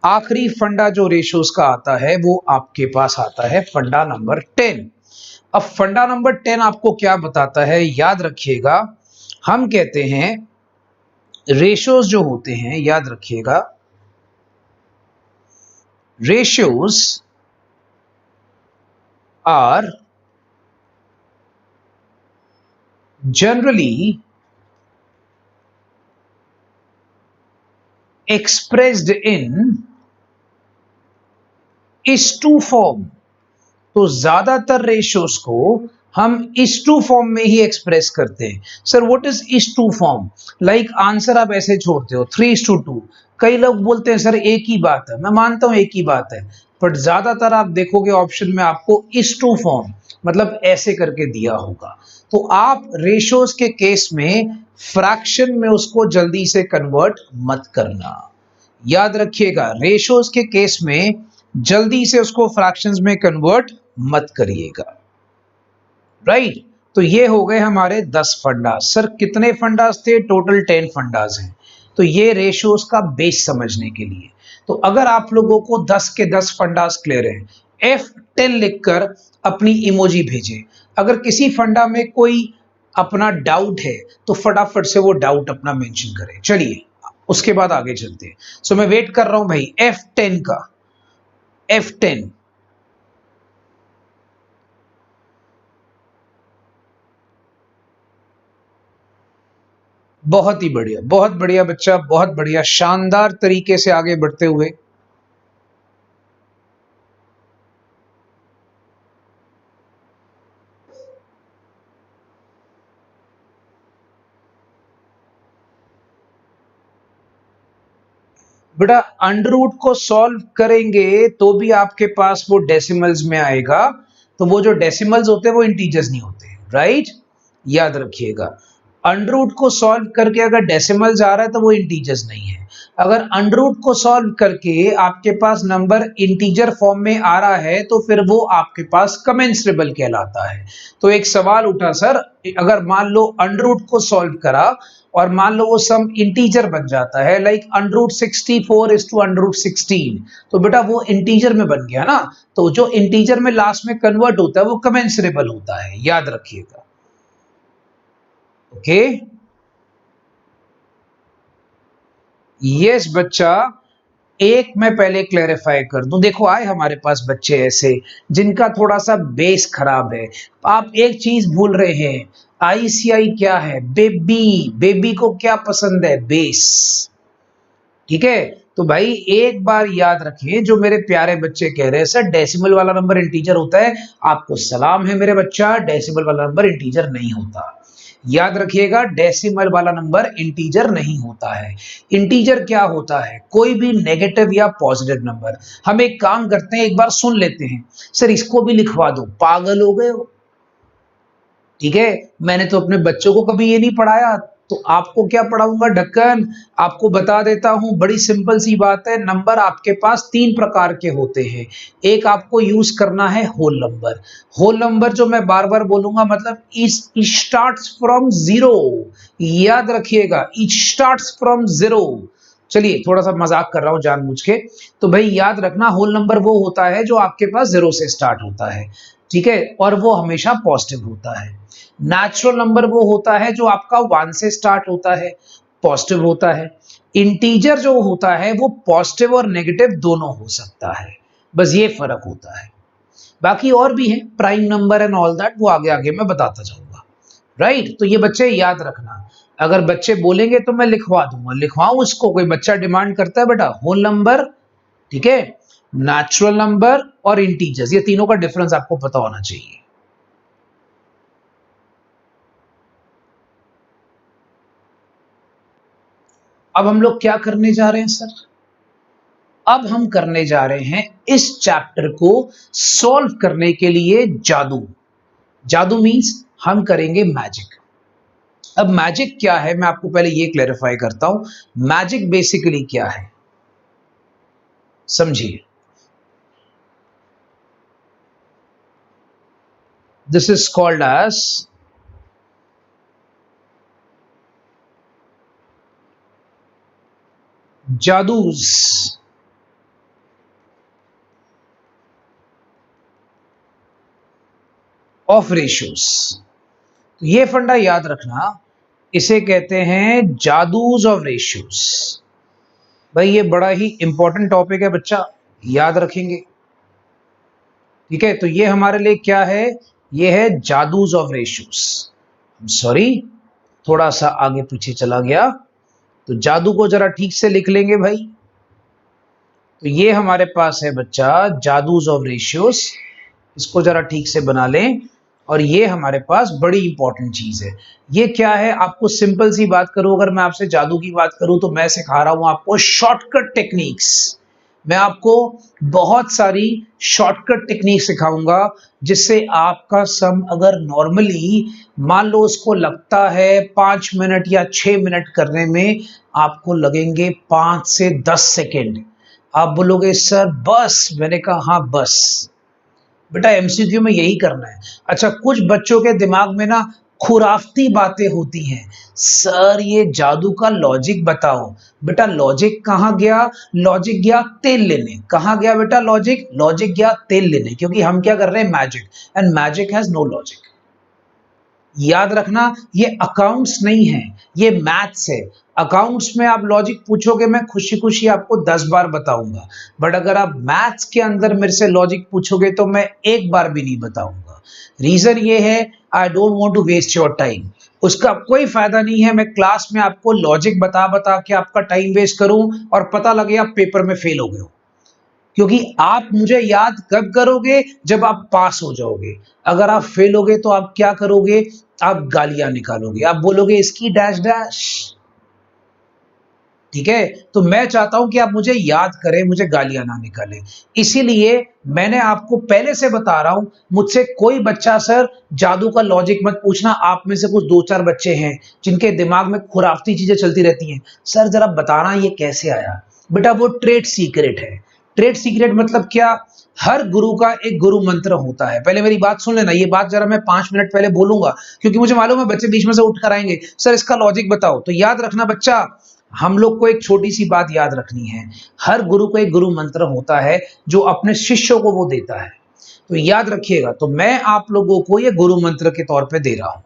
आखिरी फंडा जो रेशियोज का आता है वो आपके पास आता है फंडा नंबर 10. अब फंडा नंबर 10 आपको क्या बताता है, याद रखिएगा. हम कहते हैं रेशियोज जो होते हैं, याद रखिएगा, ratios are generally expressed in is to form. तो ज्यादातर रेशियोज को हम is to फॉर्म में ही एक्सप्रेस करते हैं. Sir what is is to form? Like answer आप ऐसे छोड़ते हो 3:2. कई लोग बोलते हैं सर एक ही बात है. मैं मानता हूं एक ही बात है, बट ज्यादातर आप देखोगे ऑप्शन में आपको is to फॉर्म मतलब ऐसे करके दिया होगा. तो आप रेशियोज के केस में फ्रैक्शन में उसको जल्दी से कन्वर्ट मत करना. याद रखिएगा, रेशियोज के केस में जल्दी से उसको फ्रैक्शंस में कन्वर्ट मत करिएगा. राइट, तो ये हो गए हमारे 10 फंडास. सर कितने फंडास थे? टोटल 10 फंडास हैं. तो ये रेशियोज का बेस समझने के लिए. तो अगर आप लोगों को 10 के 10 फंडास क्लियर हैं, F10 लिखकर अपनी इमोजी भेजें. अगर किसी फंडा में कोई अपना डाउट है तो फटाफट से वो डाउट अपना मेंशन करें. चलिए उसके बाद आगे चलते हैं. सो मैं वेट कर रहा हूं भाई F10 का. F10 बहुत ही बढ़िया, बहुत बढ़िया बच्चा, बहुत बढ़िया, शानदार तरीके से आगे बढ़ते हुए. बेटा अंडररूट को सॉल्व करेंगे तो भी आपके पास वो डेसिमल्स में आएगा. तो वो जो डेसिमल्स होते हैं वो इंटीजर्स नहीं होते. राइट, याद रखिएगा. अंडर रूट को सॉल्व करके अगर डेसिमल्स आ रहा है तो वो इंटीजर्स नहीं है। अगर अंडर रूट को सॉल्व करके आपके पास नंबर इंटीजर फॉर्म में आ रहा है तो फिर वो आपके पास कमेंसरेबल कहलाता है। तो एक सवाल उठा सर, अगर मान लो अंडर रूट को सॉल्व करा और मान लो वो सम इंटीजर बन जाता है, like under root 64 is to under root 16, तो बेटा वो इंटीजर में बन गया ना, तो जो इंटीजर में लास्ट में कन्वर्ट होता है वो कमेंसरेबल होता है, याद रखिएगा। ओके यस बच्चा, एक मैं पहले क्लैरिफाई कर दूं, देखो आए हमारे पास बच्चे ऐसे जिनका थोड़ा सा बेस खराब है। आप एक चीज भूल रहे हैं, आईसीआई क्या है? बेबी, बेबी को क्या पसंद है? बेस। ठीक है, तो भाई एक बार याद रखें, जो मेरे प्यारे बच्चे कह रहे हैं सर डेसिमल वाला नंबर इंटीजर होता है, आपको सलाम है मेरे बच्चा, डेसिमल वाला नंबर इंटीजर नहीं होता। याद रखिएगा, डेसिमल वाला नंबर इंटीजर नहीं होता है। इंटीजर क्या होता है? कोई भी नेगेटिव या पॉजिटिव नंबर। हम एक काम करते हैं, एक बार सुन लेते हैं। सर इसको भी लिखवा दो, पागल हो गए हो? ठीक है, मैंने तो अपने बच्चों को कभी ये नहीं पढ़ाया, तो आपको क्या पढ़ाऊंगा ढक्कन? आपको बता देता हूं, बड़ी सिंपल सी बात है। नंबर आपके पास 3 प्रकार के होते हैं। एक आपको यूज करना है होल नंबर। होल नंबर जो मैं बार बार बोलूंगा, मतलब इट स्टार्ट्स फ्रॉम 0। याद रखिएगा, इट स्टार्ट्स फ्रॉम 0। चलिए थोड़ा सा मजाक कर रहा हूं जानबूझ के, तो भाई याद रखना, होल नंबर वो होता है जो आपके पास 0 से स्टार्ट होता है। ठीक है, और वो हमेशा पॉजिटिव होता है। नेचुरल नंबर वो होता है जो आपका 1 से स्टार्ट होता है, पॉजिटिव होता है। इंटीजर जो होता है वो पॉजिटिव और नेगेटिव दोनों हो सकता है, बस ये फर्क होता है। बाकी और भी है, prime number and all that, वो आगे आगे मैं बताता जाऊंगा। राइट, तो ये बच्चे याद रखना, अगर बच्चे बोलेंगे तो मैं लिखवा दूंगा, लिखवाऊं उसको? कोई बच्चा डिमांड करता है बेटा होल नंबर, ठीक है, नेचुरल नंबर और इंटीजर्स, ये तीनों का डिफरेंस आपको पता होना चाहिए। अब हम लोग क्या करने जा रहे हैं सर? अब हम करने जा रहे हैं इस चैप्टर को सॉल्व करने के लिए जादू। जादू मींस हम करेंगे मैजिक। अब मैजिक क्या है, मैं आपको पहले ये क्लैरिफाई करता हूं। मैजिक बेसिकली क्या है, समझिए। दिस इज कॉल्ड एज जादूज ऑफ रेशियोज। ये फंडा याद रखना, इसे कहते हैं जादूज ऑफ रेशियोज। भाई ये बड़ा ही इंपॉर्टेंट टॉपिक है बच्चा, याद रखेंगे। ठीक है, तो ये हमारे लिए क्या है? ये है जादूज ऑफ रेशियोज। सॉरी, थोड़ा सा आगे पीछे चला गया, तो जादू को जरा ठीक से लिख लेंगे भाई। तो ये हमारे पास है बच्चा जादूज ऑफ रेशियोज, इसको जरा ठीक से बना लें। और ये हमारे पास बड़ी इंपॉर्टेंट चीज है। ये क्या है, आपको सिंपल सी बात करूं, अगर मैं आपसे जादू की बात करूं तो मैं सिखा रहा हूं आपको शॉर्टकट टेक्निक्स। मैं आपको बहुत सारी शॉर्टकट टेक्निक सिखाऊंगा, जिससे आपका सम अगर नॉर्मली मान लो उसको लगता है 5 मिनट या 6 मिनट करने में, आपको लगेंगे 5 से 10 सेकेंड। आप बोलोगे सर बस, मैंने कहा हाँ बस बेटा, एमसीक्यू में यही करना है। अच्छा, कुछ बच्चों के दिमाग में ना खुराफती बातें होती हैं, सर ये जादू का लॉजिक बताओ। बेटा लॉजिक कहाँ गया? लॉजिक गया तेल लेने। कहाँ गया बेटा लॉजिक? लॉजिक गया तेल लेने, क्योंकि हम क्या कर रहे हैं? Magic, and magic has no logic. याद रखना, ये अकाउंट्स नहीं है, ये मैथ्स है। अकाउंट्स में आप लॉजिक पूछोगे, मैं खुशी खुशी आपको 10 बार बताऊंगा, बट अगर आप मैथ्स के अंदर मेरे से लॉजिक पूछोगे तो मैं एक बार भी नहीं बताऊंगा। रीजन ये है, I don't want to waste your time. उसका कोई फायदा नहीं है मैं क्लास में आपको लॉजिक बता बता के आपका टाइम वेस्ट करूं और पता लगे आप पेपर में फेल हो गए हो। क्योंकि आप मुझे याद कब करोगे? जब आप पास हो जाओगे। अगर आप फेल हो गए तो आप क्या करोगे? आप गालियां निकालोगे, आप बोलोगे इसकी डैश डैश। ठीक है, तो मैं चाहता हूं कि आप मुझे याद करें, मुझे गालियां ना निकालें। इसीलिए मैंने आपको पहले से बता रहा हूं, मुझसे कोई बच्चा सर जादू का लॉजिक मत पूछना। आप में से कुछ 2-4 बच्चे हैं जिनके दिमाग में खुराफती चीजें चलती रहती हैं, सर जरा बताना ये कैसे आया। बेटा वो ट्रेड सीक्रेट है। ट्रेड सीक्रेट मतलब क्या? हर गुरु का एक गुरु मंत्र होता है। पहले मेरी बात सुन लेना, ये बात जरा मैं 5 मिनट पहले बोलूंगा, क्योंकि मुझे मालूम है बच्चे बीच में से उठ कर आएंगे, सर इसका लॉजिक बताओ। तो याद रखना बच्चा, हम लोग को एक छोटी सी बात याद रखनी है। हर गुरु को एक गुरु मंत्र होता है जो अपने शिष्यों को वो देता है, तो याद रखिएगा। तो मैं आप लोगों को ये गुरु मंत्र के तौर पे दे रहा हूं,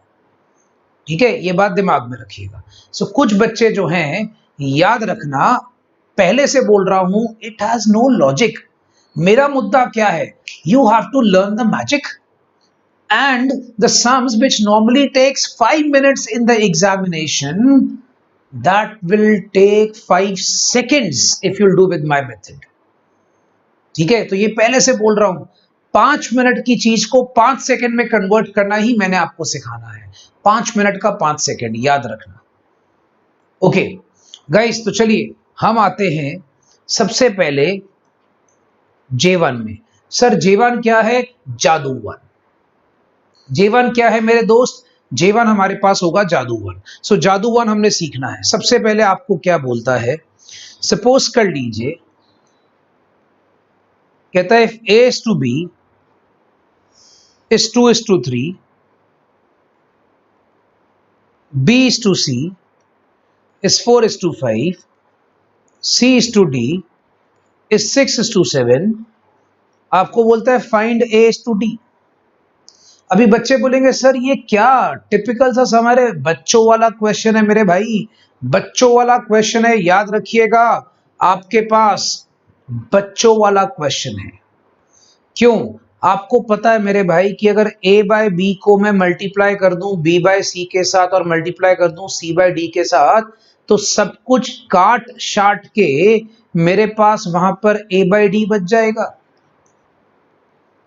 ठीक है, ये बात दिमाग में रखिएगा। सो कुछ बच्चे जो हैं, याद रखना, पहले से बोल रहा हूं, इट हैज नो लॉजिक। मेरा मुद्दा क्या है? You have to learn the magic and the sums which normally takes 5 minutes in the examination, that will take 5 seconds if you'll do with my method. ठीक है, तो ये पहले से बोल रहा हूं, 5 मिनट की चीज को 5 सेकंड में कन्वर्ट करना ही मैंने आपको सिखाना है। 5 मिनट का 5 सेकंड, याद रखना। ओके गाइस, तो चलिए हम आते हैं सबसे पहले J1 में। सर J1 क्या है? जादू 1। J1 क्या है मेरे दोस्त? J1 हमारे पास होगा जादू 1। सो जादू 1 हमने सीखना है। सबसे पहले आपको क्या बोलता है, सपोज कर लीजिए, कहता है if A is to B is 2:3, B is to C is 4:5, C is to D is 6:7, आपको बोलता है find A is to D। अभी बच्चे बोलेंगे सर ये क्या टिपिकल सा हमारे बच्चों वाला क्वेश्चन है मेरे भाई, बच्चों वाला क्वेश्चन है, याद रखिएगा, आपके पास बच्चों वाला क्वेश्चन है। क्यों? आपको पता है मेरे भाई कि अगर A बाय B को मैं मल्टीप्लाई कर दूं B बाय C के साथ और मल्टीप्लाई कर दूं C बाय D के साथ, तो सब कुछ काट शाट के मेरे पास वहां पर A बाय D बच जाएगा।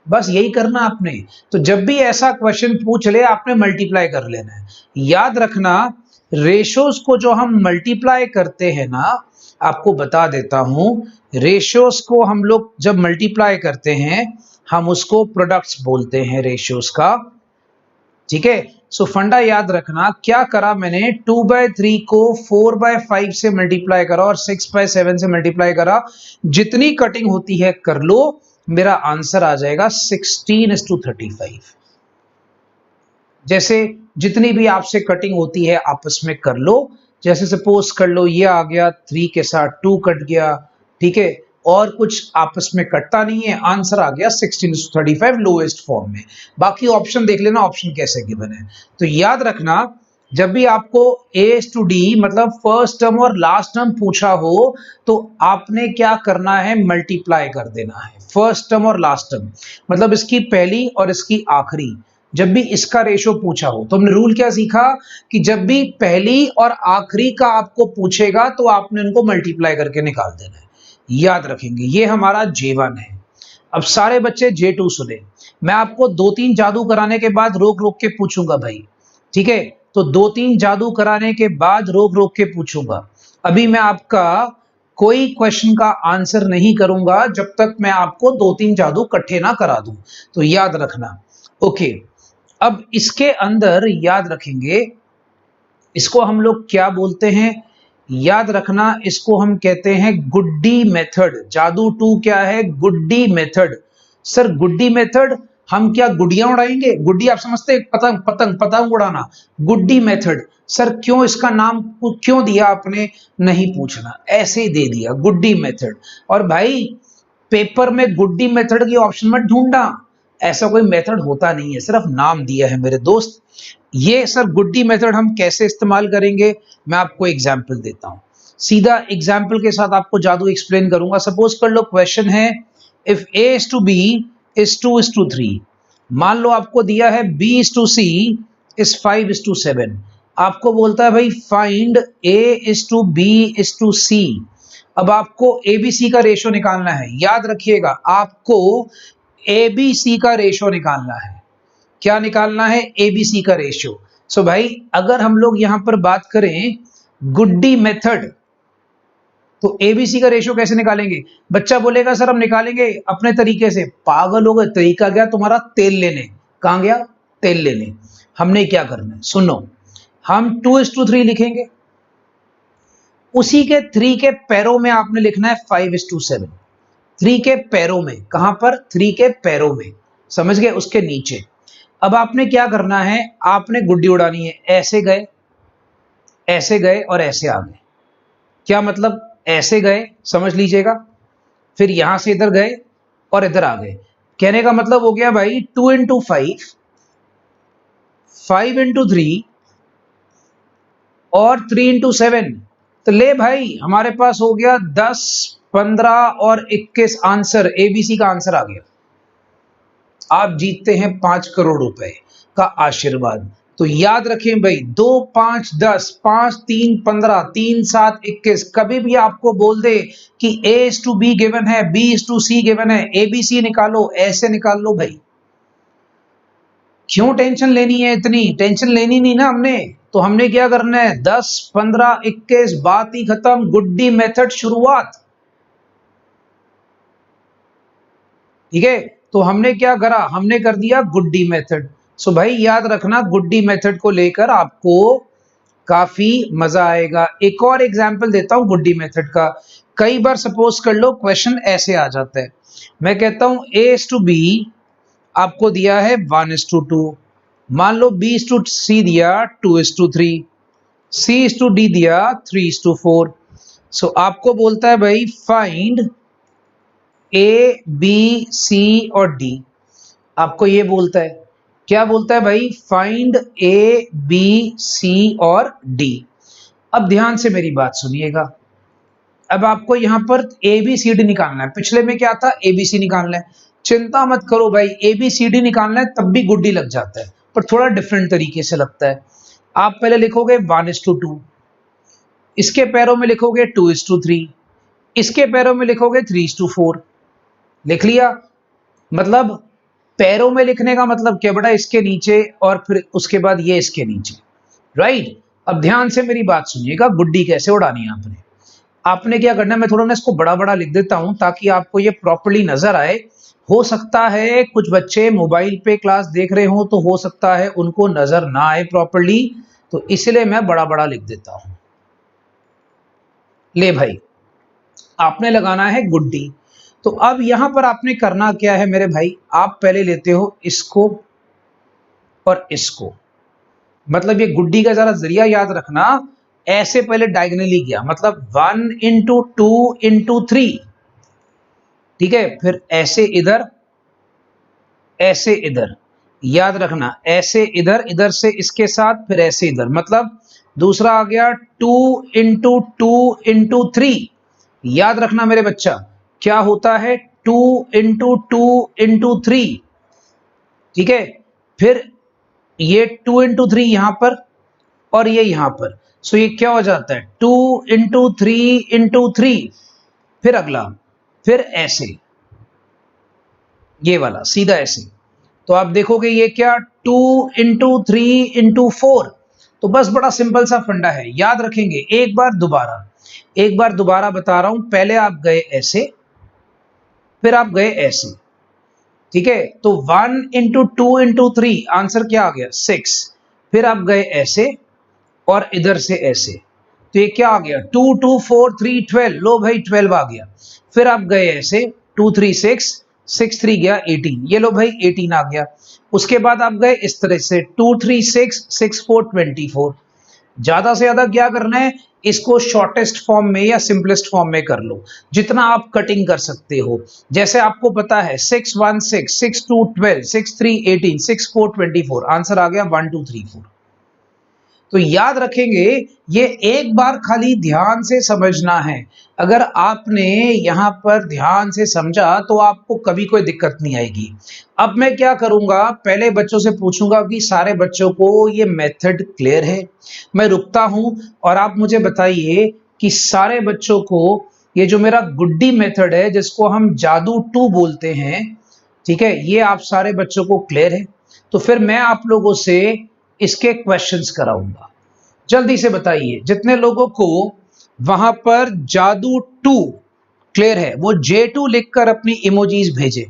बस यही करना आपने। तो जब भी ऐसा क्वेश्चन पूछ ले, आपने मल्टीप्लाई कर लेना है। याद रखना, रेशोज को जो हम मल्टीप्लाई करते हैं ना, आपको बता देता हूं, रेशोज को हम लोग जब मल्टीप्लाई करते हैं, हम उसको प्रोडक्ट्स बोलते हैं रेशोज का, ठीक है। सो फंडा याद रखना, क्या करा मैंने, 2/3 को 4/5 से मल्टीप्लाई करा और 6/7 से मल्टीप्लाई करा। जितनी कटिंग होती है कर लो, मेरा आंसर आ जाएगा 16:35। जैसे जितनी भी आपसे कटिंग होती है आपस में कर लो। जैसे सपोज कर लो ये आ गया 3 के साथ 2 कट गया, ठीक है, और कुछ आपस में कटता नहीं है, आंसर आ गया 16:35 लोएस्ट फॉर्म में। बाकी ऑप्शन देख लेना, ऑप्शन कैसे गिवन है। तो याद रखना, जब भी आपको A to D मतलब फर्स्ट टर्म और लास्ट टर्म पूछा हो, तो आपने क्या करना है, मल्टीप्लाई कर देना है। फर्स्ट टर्म और लास्ट टर्म मतलब इसकी पहली और इसकी आखिरी, जब भी इसका रेशो पूछा हो, तो हमने रूल क्या सीखा कि जब भी पहली और आखिरी का आपको पूछेगा तो आपने उनको मल्टीप्लाई करके निकाल देना है। याद रखेंगे, ये हमारा J1 है। अब सारे बच्चे J2 सुने, मैं आपको 2-3 जादू कराने के बाद रोक रोक के पूछूंगा भाई, ठीक है। तो 2-3 जादू कराने के बाद रोक रोक के पूछूंगा। अभी मैं आपका कोई क्वेश्चन का आंसर नहीं करूंगा जब तक मैं आपको 2-3 जादू इकट्ठे ना करा दूं। तो याद रखना, ओके। अब इसके अंदर याद रखेंगे, इसको हम लोग क्या बोलते हैं, याद रखना, इसको हम कहते हैं गुड्डी मेथड। जादू 2 क्या है, गुड्डी मेथड। सर गुड्डी मेथड, हम क्या गुड्डियां उड़ाएंगे? गुड्डी आप समझते हैं पतंग, पतंग पतंग उड़ाना, गुड्डी मेथड। सर क्यों इसका नाम क्यों दिया आपने? नहीं पूछना, ऐसे ही दे दिया गुड्डी मेथड। और भाई पेपर में गुड्डी मेथड की ऑप्शन मत ढूंढना, ऐसा कोई मेथड होता नहीं है, सिर्फ नाम दिया है मेरे दोस्त। ये सर गुड्डी मेथड हम कैसे इस्तेमाल करेंगे, मैं आपको एग्जाम्पल देता हूं। सीधा एग्जाम्पल के साथ आपको जादू एक्सप्लेन करूंगा। सपोज कर लो क्वेश्चन है, if A is to B is 2:3, मान लो आपको दिया है B is to C is 5:7, आपको बोलता है भाई find A is to B is to C। अब आपको ABC का रेशो निकालना है। याद रखिएगा, आपको ABC का रेशो निकालना है। क्या निकालना है? ABC का रेशो। सो भाई अगर हम लोग यहां पर बात करें गुड्डी मेथड, तो एबीसी का रेशियो कैसे निकालेंगे? बच्चा बोलेगा सर हम निकालेंगे अपने तरीके से। पागल हो गए, तरीका गया तुम्हारा तेल लेने। कहां गया? तेल लेने। हमने क्या करना है सुनो, हम 2:3 लिखेंगे, उसी के 3 के पैरों में आपने लिखना है 5:7। 3 के पैरों में, कहां पर? 3 के पैरों में, समझ गए? उसके नीचे। अब आपने क्या करना है, आपने गुड्डी उड़ानी है। ऐसे गए, ऐसे गए और ऐसे आ गए। क्या मतलब? ऐसे गए, समझ लीजिएगा, फिर यहां से इधर गए और इधर आ गए। कहने का मतलब हो गया भाई 2 into 5, 5 into 3 और 3 into 7। तो ले भाई, हमारे पास हो गया 10, 15 और 21 आंसर। एबीसी का आंसर आ गया। आप जीतते हैं 5 करोड़ रुपए का आशीर्वाद। तो याद रखें भाई, 2, 5, 10, 5, 3, 15, 3, 7, 21। कभी भी आपको बोल दे कि A is to B given है, B is to C given है, ABC निकालो, ऐसे निकाल लो भाई। क्यों टेंशन लेनी है इतनी? टेंशन लेनी नहीं ना हमने। तो हमने क्या करना है, 10, 15, 21, बात ही खत्म। गुड्डी मेथड शुरुआत। ठीक है, तो हमने क्या करा, हमने कर दिया गुड्डी मेथड। सो भाई याद रखना, गुड्डी मेथड को लेकर आपको काफी मजा आएगा। एक और एग्जांपल देता हूं गुड्डी मेथड का। कई बार सपोज कर लो क्वेश्चन ऐसे आ जाता है, मैं कहता हूं A is to B आपको दिया है 1:2, मान लो B is to C दिया 2:3, C is to D दिया 3:4। सो आपको बोलता है भाई फाइंड A, B, C और D। आपको ये बोलता है, क्या बोलता है भाई? फाइंड A, B, C और D। अब ध्यान से मेरी बात सुनिएगा। अब आपको यहां पर ABCD निकालना है। पिछले में क्या था? ABC निकालना है। चिंता मत करो भाई, ABCD निकालना है तब भी गुड्डी लग जाता है, पर थोड़ा डिफरेंट तरीके से लगता है। आप पहले लिखोगे 1:2, इसके पैरों में लिखोगे 2:3, इसके पैरों में लिखोगे 3:4। लिख लिया? मतलब पैरों में लिखने का मतलब क्या बेटा? इसके नीचे और फिर उसके बाद ये इसके नीचे, राइट। अब ध्यान से मेरी बात सुनिएगा, गुड्डी कैसे उड़ानी है आपने। आपने क्या करना है, मैं थोड़ा ना इसको बड़ा बड़ा लिख देता हूं ताकि आपको ये प्रॉपर्ली नजर आए। हो सकता है कुछ बच्चे मोबाइल पे क्लास देख रहे हो, तो हो सकता है उनको नजर ना आए प्रॉपर्ली, तो इसलिए मैं बड़ा बड़ा लिख देता हूं। ले भाई, आपने लगाना है गुड्डी। तो अब यहां पर आपने करना क्या है मेरे भाई, आप पहले लेते हो इसको और इसको। मतलब ये गुड्डी का जरा जरिया याद रखना, ऐसे पहले डायगोनली गया, मतलब 1 into 2 into 3। ठीक है, फिर ऐसे इधर, ऐसे इधर, याद रखना, ऐसे इधर, इधर से इसके साथ, फिर ऐसे इधर। मतलब दूसरा आ गया 2 into 2 into 3। याद रखना मेरे बच्चा, क्या होता है 2 into 2 into 3। ठीक है, फिर ये 2 into 3 यहां पर और ये यहां पर। सो ये क्या हो जाता है 2 into 3 into 3। फिर अगला, फिर ऐसे, ये वाला सीधा ऐसे। तो आप देखोगे ये क्या 2 into 3 into 4। तो बस बड़ा सिंपल सा फंडा है, याद रखेंगे। एक बार दोबारा बता रहा हूं। पहले आप गए ऐसे, फिर आप गए ऐसे। ठीक है, तो 1 into 2 into 3 आंसर क्या आ गया 6। फिर आप गए ऐसे और इधर से ऐसे, तो ये क्या आ गया 2 2 4 3 12। लो भाई 12 आ गया। फिर आप गए ऐसे 2 3 6, 6 3 गया 18। ये लो भाई 18 आ गया। उसके बाद आप गए इस तरह से 2 3 6 6 4 24। ज्यादा से ज्यादा क्या करना है, इसको शॉर्टेस्ट फॉर्म में या सिंपलेस्ट फॉर्म में कर लो, जितना आप कटिंग कर सकते हो। जैसे आपको पता है 6 1 6, 6 2 12, 6 3 18, 6 4 24। आंसर आ गया 1 2 3 4। तो याद रखेंगे, ये एक बार खाली ध्यान से समझना है। अगर आपने यहां पर ध्यान से समझा तो आपको कभी कोई दिक्कत नहीं आएगी। अब मैं क्या करूंगा, पहले बच्चों से पूछूंगा कि सारे बच्चों को ये मेथड क्लियर है। मैं रुकता हूं और आप मुझे बताइए कि सारे बच्चों को ये जो मेरा गुड्डी मेथड है, जिसको हम जादू 2 बोलते हैं, ठीक है, ये आप सारे बच्चों को क्लियर है। तो फिर मैं आप लोगों से इसके क्वेश्चंस कराऊंगा। जल्दी से बताइए जितने लोगों को वहां पर जादू J2 क्लियर है, वो J2 लिखकर अपनी इमोजीज भेजे।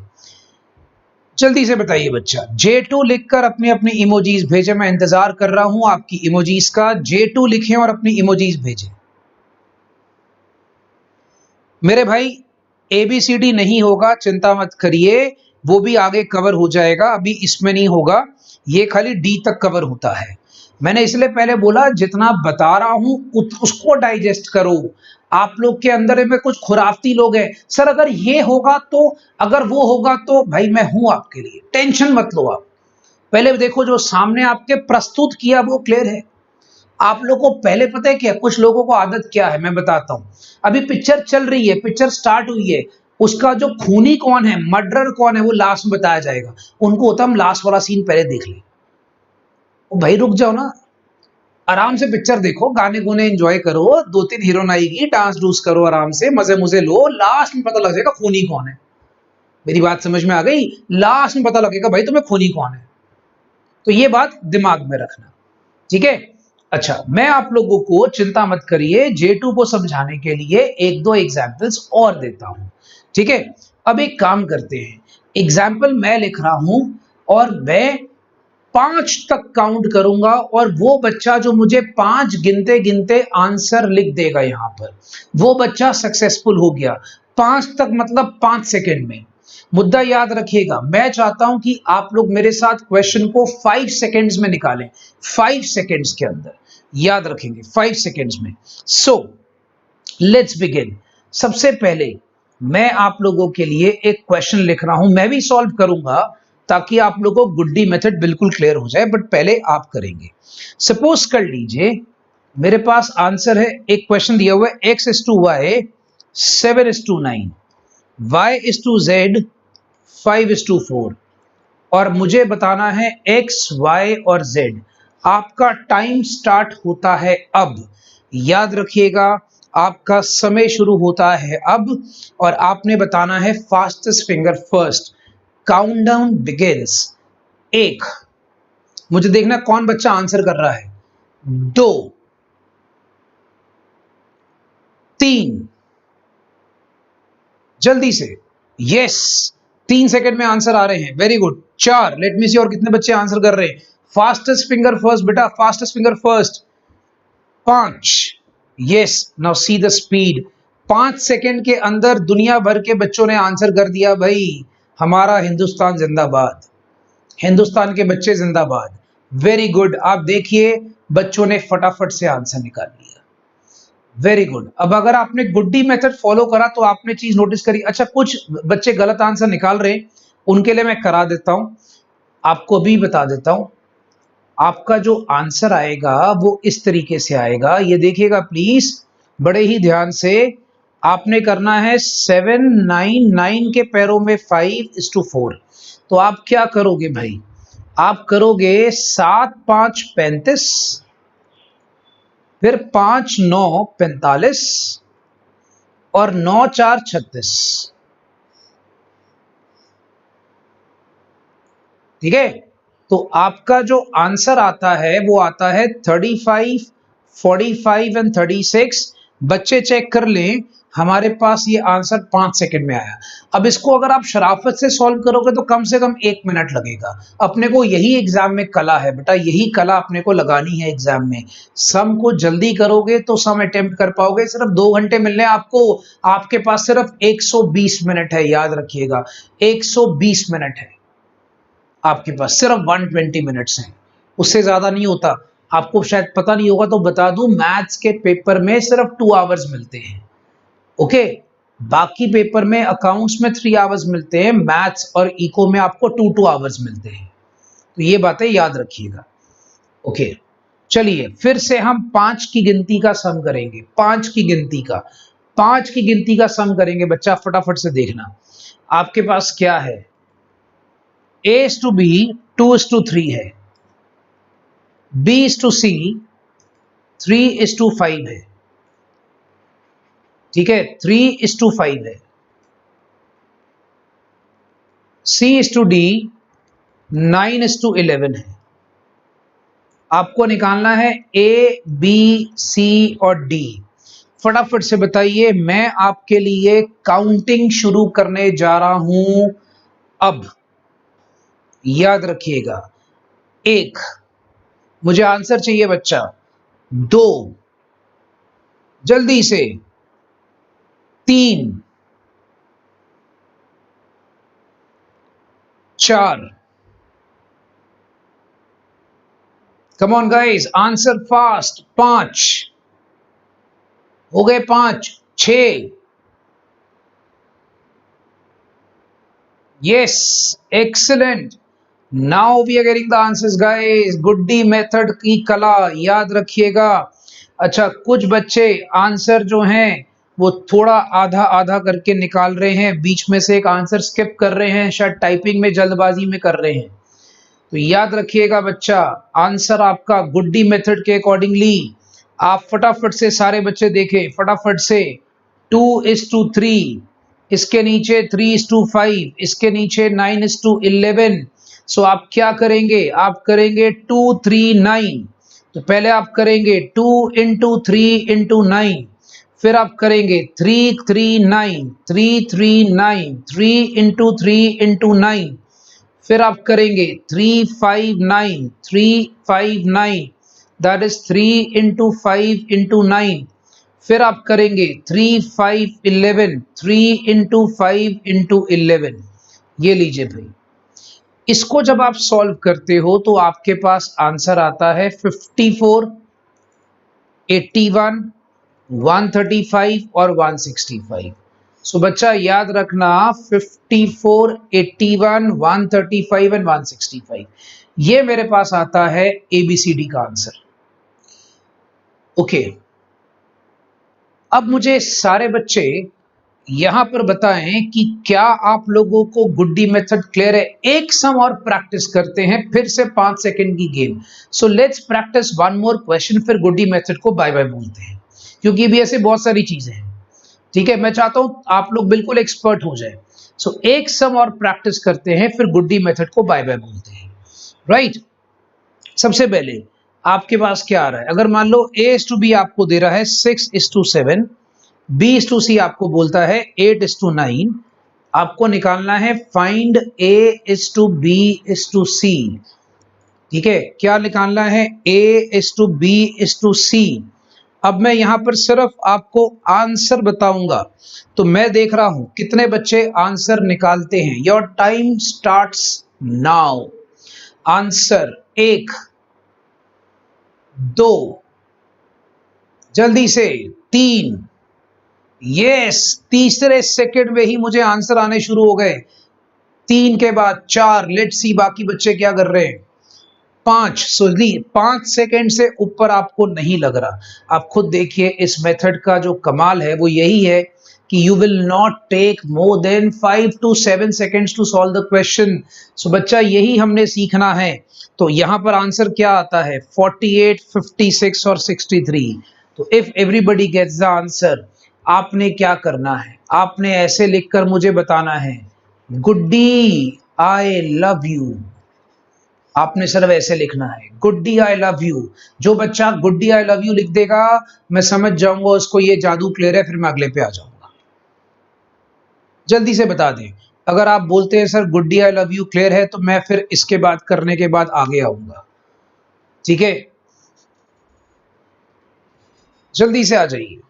जल्दी से बताइए बच्चा, J2 लिखकर अपनी अपनी इमोजीज भेजे। मैं इंतजार कर रहा हूं आपकी इमोजीज का। J2 लिखें और अपनी इमोजीज भेजें। मेरे भाई ABCD नहीं होगा, चिंता मत करिए, वो भी आगे कवर हो जाएगा, अभी इसमें नहीं होगा, ये खाली D तक कवर होता है। मैंने इसलिए पहले बोला जितना बता रहा हूं उसको डाइजेस्ट करो। आप लोग के अंदर में कुछ खुराफती लोग हैं, सर अगर ये होगा तो, अगर वो होगा तो, भाई मैं हूं आपके लिए, टेंशन मत लो आप। पहले देखो जो सामने आपके प्रस्तुत किया वो क्लियर है। आप लोगों को पहले पता है क्या, कुछ लोगों को आदत क्या है मैं बताता हूं। अभी पिक्चर चल रही है, पिक्चर स्टार्ट हुई है, उसका जो खूनी कौन है, मर्डरर कौन है, वो लास्ट में बताया जाएगा। उनको होता हम लास्ट वाला सीन पहले देख लें। भाई रुक जाओ ना, आराम से पिक्चर देखो, गाने गुने एंजॉय करो, 2-3 हीरोइन आएगी, डांस डूस करो, आराम से मजे मुजे लो, लास्ट में पता लग जाएगा खूनी कौन है। मेरी बात समझ में आ गई? लास्ट में पता लगेगा भाई तुम्हें खूनी कौन है। तो ये बात दिमाग में रखना, ठीक है? अच्छा, मैं आप लोगों को, चिंता मत करिए, J2 को समझाने के लिए 1-2 एग्जाम्पल्स और देता हूं, ठीक है? अब एक काम करते हैं, एग्जाम्पल मैं लिख रहा हूं और मैं 5 तक काउंट करूंगा, और वो बच्चा जो मुझे 5 गिनते गिनते आंसर लिख देगा यहां पर, वो बच्चा सक्सेसफुल हो गया। 5 तक मतलब 5 सेकेंड में। मुद्दा याद रखिएगा, मैं चाहता हूं कि आप लोग मेरे साथ क्वेश्चन को 5 सेकेंड्स में निकालें, 5 सेकेंड्स के अंदर, याद रखेंगे 5 सेकेंड्स में। So let's begin. सबसे पहले मैं आप लोगों के लिए एक क्वेश्चन लिख रहा हूं, मैं भी सॉल्व करूंगा ताकि आप लोगों को गुड्डी मेथड बिल्कुल क्लियर हो जाए, बट पहले आप करेंगे। सपोज कर लीजिए मेरे पास आंसर है, एक क्वेश्चन दिया हुआ है, x:y 7:9, y:z 5:4, और मुझे बताना है x, y और z। आपका टाइम स्टार्ट होता है अब, याद रखिएगा, आपका समय शुरू होता है अब, और आपने बताना है fastest finger first. Countdown begins. 1, मुझे देखना कौन बच्चा आंसर कर रहा है। 2, 3, जल्दी से, यस, 3 सेकंड में आंसर आ रहे हैं, वेरी गुड। 4, लेट मी सी और कितने बच्चे आंसर कर रहे हैं। फास्टेस्ट फिंगर फर्स्ट बेटा, fastest finger first. 5, yes, now see the speed. 5 second के अंदर दुनिया भर के बच्चों ने आंसर कर दिया। भाई हमारा हिंदुस्तान जिंदाबाद, हिंदुस्तान के बच्चे जिंदाबाद, वेरी गुड। आप देखिए बच्चों ने फटाफट से आंसर निकाल लिया, वेरी गुड। अब अगर आपने गुड्डी मेथड फॉलो करा तो आपने चीज नोटिस करी। अच्छा, कुछ बच्चे गलत आंसर निकाल रहे हैं, उनके लिए मैं करा देता हूं, आपको भी बता देता हूं। आपका जो आंसर आएगा वो इस तरीके से आएगा, ये देखिएगा प्लीज बड़े ही ध्यान से। आपने करना है 7, 9, 9 के पैरों में 5:4। तो आप क्या करोगे भाई, आप करोगे 7, 5, 35, फिर 5, 9, 45 और 9, 4, 36, ठीक है? तो आपका जो आंसर आता है वो आता है 35, 45 एंड 36। बच्चे चेक कर लें, हमारे पास ये आंसर 5 सेकंड में आया। अब इसको अगर आप शराफत से सॉल्व करोगे तो कम से कम 1 मिनट लगेगा। अपने को यही एग्जाम में कला है बेटा, यही कला अपने को लगानी है एग्जाम में। सम को जल्दी करोगे तो सम अटेम्प्ट कर पाओगे। सिर्फ 2 घंटे मिलने आपको, आपके पास सिर्फ 120 मिनट है, याद रखिएगा 120 मिनट है आपके पास, सिर्फ 120 मिनट्स हैं, उससे ज्यादा नहीं होता। आपको शायद पता नहीं होगा तो बता दूं, मैथ्स के पेपर में सिर्फ 2 आवर्स मिलते हैं, ओके? बाकी पेपर में, अकाउंट्स में 3 आवर्स मिलते हैं, मैथ्स और इको में आपको 2 आवर्स मिलते हैं। तो ये बातें याद रखिएगा, ओके? चलिए फिर से हम 5 की गिनती का सम करेंगे, 5 की गिनती का, 5 की गिनती का सम करेंगे। बच्चा फटाफट से देखना, आपके पास क्या है, A:B 2:3 है, B:C 3:5 है, ठीक है, 3:5 है, C:D 9:11 है। आपको निकालना है A, B, C और D। फटाफट से बताइए। मैं आपके लिए काउंटिंग शुरू करने जा रहा हूं अब। याद रखिएगा। 1, मुझे आंसर चाहिए बच्चा। 2, जल्दी से। 3, 4, come on guys, answer fast. 5 हो गए, 5, 6, yes, excellent. Now we are getting the answers guys. गुड्डी मेथड की कला याद रखिएगा। अच्छा, कुछ बच्चे आंसर जो हैं वो थोड़ा आधा आधा करके निकाल रहे हैं, बीच में से एक आंसर स्किप कर रहे हैं, शायद टाइपिंग में जल्दबाजी में कर रहे हैं। तो याद रखिएगा बच्चा, आंसर आपका गुड्डी मेथड के अकॉर्डिंगली आप फटाफट से सारे बच्चे देखें फटाफट से। 2:3, इसके नीचे 3:5, इसके नीचे 9:11। सो आप क्या करेंगे? आप करेंगे 2 3 9। तो पहले आप करेंगे 2 इंटू 3 इंटू 9, फिर आप करेंगे 3 3 9 3 3 9 3 इंटू 3 इंटू 9, फिर आप करेंगे 3 5 9 3 5 9, दैट इज 3 इंटू 5 इंटू 9, फिर आप करेंगे 3 5 11 3 इंटू 5 इंटू 11। ये लीजिए भाई, इसको जब आप सॉल्व करते हो तो आपके पास आंसर आता है 54, 81, 135 और 165। सो बच्चा याद रखना, 54, 81, 135 एंड 165, ये मेरे पास आता है ABCD का आंसर। ओके, अब मुझे सारे बच्चे यहां पर बताएं कि क्या आप लोगों को गुड्डी मेथड क्लियर है। एक सम और प्रैक्टिस करते हैं, फिर से 5 सेकंड की game. So let's practice one more question, फिर गुड्डी मेथड को बाय बाय बोलते हैं, क्योंकि भी ऐसे बहुत सारी चीजें हैं। ठीक है, मैं चाहता हूं आप लोग बिल्कुल एक्सपर्ट हो जाए। सो एक सम और प्रैक्टिस करते हैं, फिर गुड्डी मेथड को बाय बाय बोलते हैं। राइट, सबसे पहले आपके पास क्या आ रहा है? अगर मान लो A:B आपको दे रहा है 6:7, B:C आपको बोलता है 8:9, आपको निकालना है फाइंड A:B:C। ठीक है, क्या निकालना है? A:B:C। अब मैं यहां पर सिर्फ आपको आंसर बताऊंगा, तो मैं देख रहा हूं कितने बच्चे आंसर निकालते हैं। Your time starts now. Answer 1, 2, जल्दी से 3, यस, तीसरे सेकंड में ही मुझे आंसर आने शुरू हो गए। 3 के बाद 4, लेट्स सी बाकी बच्चे क्या कर रहे हैं। 5, सोली 5 सेकंड से ऊपर आपको नहीं लग रहा। आप खुद देखिए, इस मेथड का जो कमाल है वो यही है कि you will not take more than 5 to 7 seconds to solve the question. So बच्चा यही हमने सीखना है। तो यहां पर आंसर क्या आता है? 48, 56 और 63। तो if everybody gets the answer, आपने क्या करना है? आपने ऐसे लिखकर मुझे बताना है, गुड्डी आई लव यू। आपने सिर्फ ऐसे लिखना है, गुड्डी आई लव यू। जो बच्चा गुड्डी आई लव यू लिख देगा, मैं समझ जाऊंगा उसको ये जादू क्लियर है, फिर मैं अगले पे आ जाऊंगा। जल्दी से बता दें। अगर आप बोलते हैं sir Guddi I love you clear है, तो मैं फिर इसके बाद करने के बाद आगे आऊंगा। ठीक है, जल्दी से आ जाइए।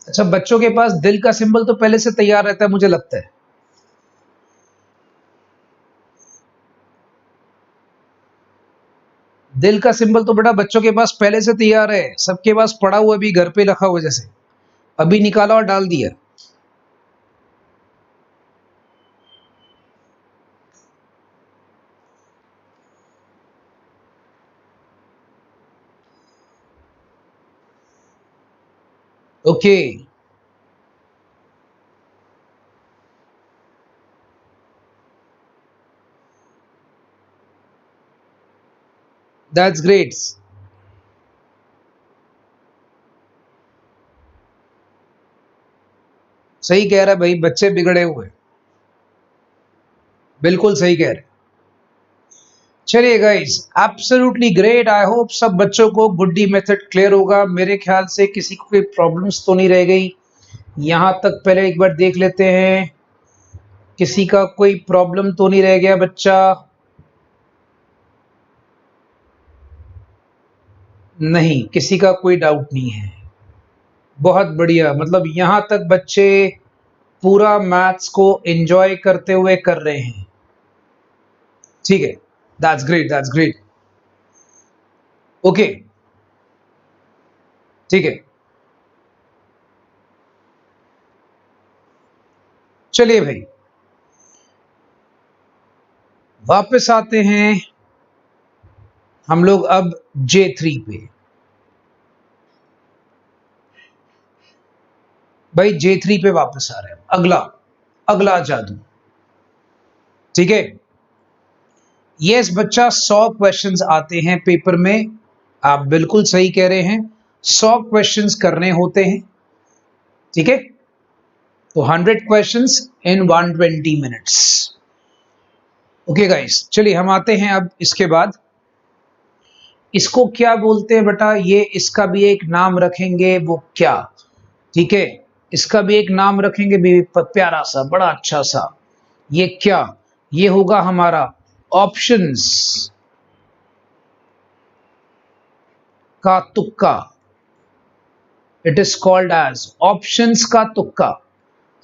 अच्छा, बच्चों के पास दिल का सिंबल तो पहले से तैयार रहता है मुझे लगता है। दिल का सिंबल तो बेटा बच्चों के पास पहले से तैयार है, सबके पास पड़ा हुआ भी घर पे रखा हुआ, जैसे अभी निकाला और डाल दिया। Okay, that's great. सही कह रहा है भाई, बच्चे बिगड़े हुए। बिल्कुल सही कह रहे हैं। चलिए guys, absolutely great. I hope सब बच्चों को गुड्डी मेथड क्लियर होगा। मेरे ख्याल से किसी को कोई प्रॉब्लम्स तो नहीं रह गई। यहां तक पहले एक बार देख लेते हैं, किसी का कोई प्रॉब्लम तो नहीं रह गया बच्चा? नहीं, किसी का कोई डाउट नहीं है। बहुत बढ़िया, मतलब यहां तक बच्चे पूरा मैथ्स को एंजॉय करते हुए कर रहे हैं। ठीक है, that's great, that's great. Okay, ठीक है। चलिए भाई, वापस आते हैं हम लोग अब J3 पे। भाई J3 पे वापस आ रहे हैं, अगला अगला जादू। ठीक है, यस बच्चा, 100 क्वेश्चंस आते हैं पेपर में। आप बिल्कुल सही कह रहे हैं, 100 क्वेश्चंस करने होते हैं। ठीक है, तो 100 questions in 120 minutes. Okay guys, चलिए हम आते हैं अब इसके बाद। इसको क्या बोलते हैं बेटा? ये इसका भी एक नाम रखेंगे, वो क्या? ठीक है, इसका भी एक नाम रखेंगे भी, प्यारा सा, बड़ा अच्छा सा। ये क्या? ये होगा हमारा ऑप्शंस का तुक्का। It is called as options का तुक्का।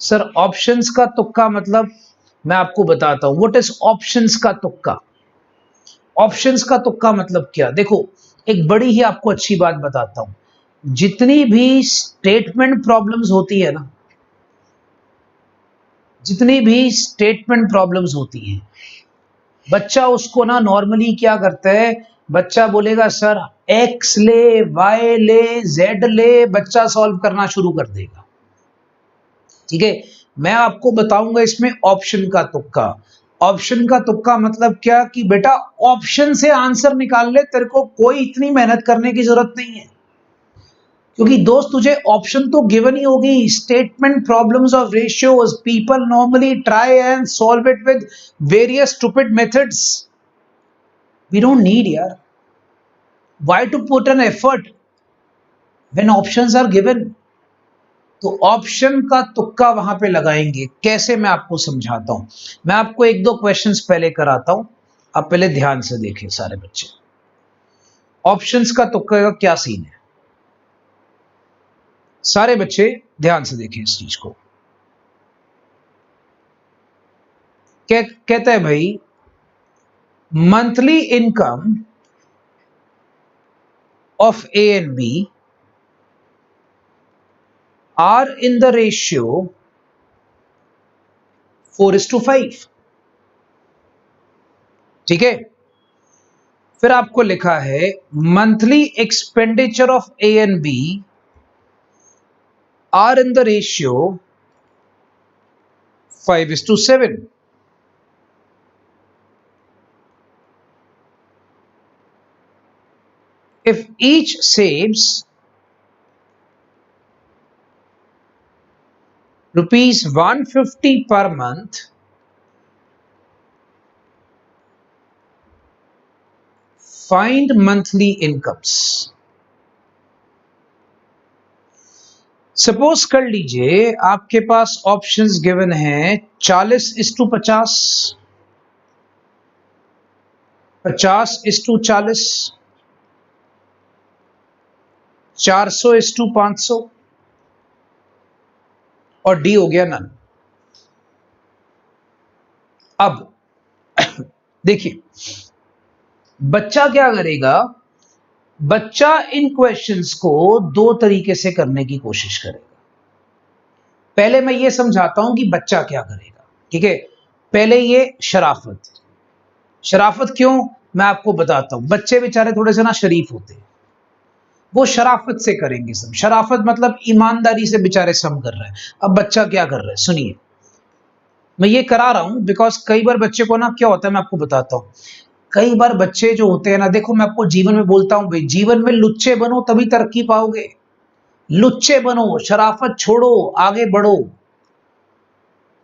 सर ऑप्शंस का तुक्का मतलब, मैं आपको बताता हूं व्हाट इज ऑप्शंस का तुक्का। ऑप्शंस का तुक्का मतलब क्या? देखो, एक बड़ी ही आपको अच्छी बात बताता हूं। जितनी भी स्टेटमेंट प्रॉब्लम्स होती है ना, जितनी भी स्टेटमेंट प्रॉब्लम्स होती हैं, बच्चा उसको ना नॉर्मली क्या करता है, बच्चा बोलेगा सर एक्स ले, वाई ले, जेड ले, बच्चा सॉल्व करना शुरू कर देगा। ठीक है, मैं आपको बताऊंगा इसमें ऑप्शन का तुक्का। ऑप्शन का तुक्का मतलब क्या कि बेटा ऑप्शन से आंसर निकाल ले, तेरे को कोई इतनी मेहनत करने की जरूरत नहीं है, क्योंकि दोस्त तुझे ऑप्शन तो गिवन ही होगी। Statement problems of ratios, people normally try and solve it with various stupid methods. We don't need यार, why to put an effort when options are given. तो ऑप्शन का तुक्का वहां पे लगाएंगे। कैसे, मैं आपको समझाता हूं। मैं आपको एक दो क्वेश्चंस पहले कराता हूं, आप पहले ध्यान से देखें सारे बच्चे। ऑप्शंस का तुक्का का क्या सीन है, सारे बच्चे ध्यान से देखें इस चीज को। कहता है भाई, monthly income of A and B are in the ratio 4:5। ठीक है, फिर आपको लिखा है monthly expenditure of A and B are in the ratio 5:7। if each saves rupees 150 per month, find monthly incomes। Suppose कर लीजिए आपके पास ऑप्शंस गिवन हैं 40:50, 50:40, 400:500 और डी हो गया नन। अब देखिए बच्चा क्या करेगा, बच्चा इन क्वेश्चंस को दो तरीके से करने की कोशिश करेगा। पहले मैं ये समझाता हूं कि बच्चा क्या करेगा। ठीक है, पहले ये शराफत, शराफत क्यों, मैं आपको बताता हूं। बच्चे बेचारे थोड़े से ना शरीफ होते हैं, वो शराफत से करेंगे सब। शराफत मतलब ईमानदारी से बेचारे सम कर रहे हैं। अब बच्चा क्या कर रहा है सुनिए, मैं ये करा रहा हूं बिकॉज कई बार बच्चे को ना क्या होता है, मैं आपको बताता हूं। कई बार बच्चे जो होते हैं ना, देखो मैं आपको जीवन में बोलता हूं भाई, जीवन में लुच्चे बनो तभी तरक्की पाओगे। लुच्चे बनो, शराफत छोड़ो, आगे बढ़ो।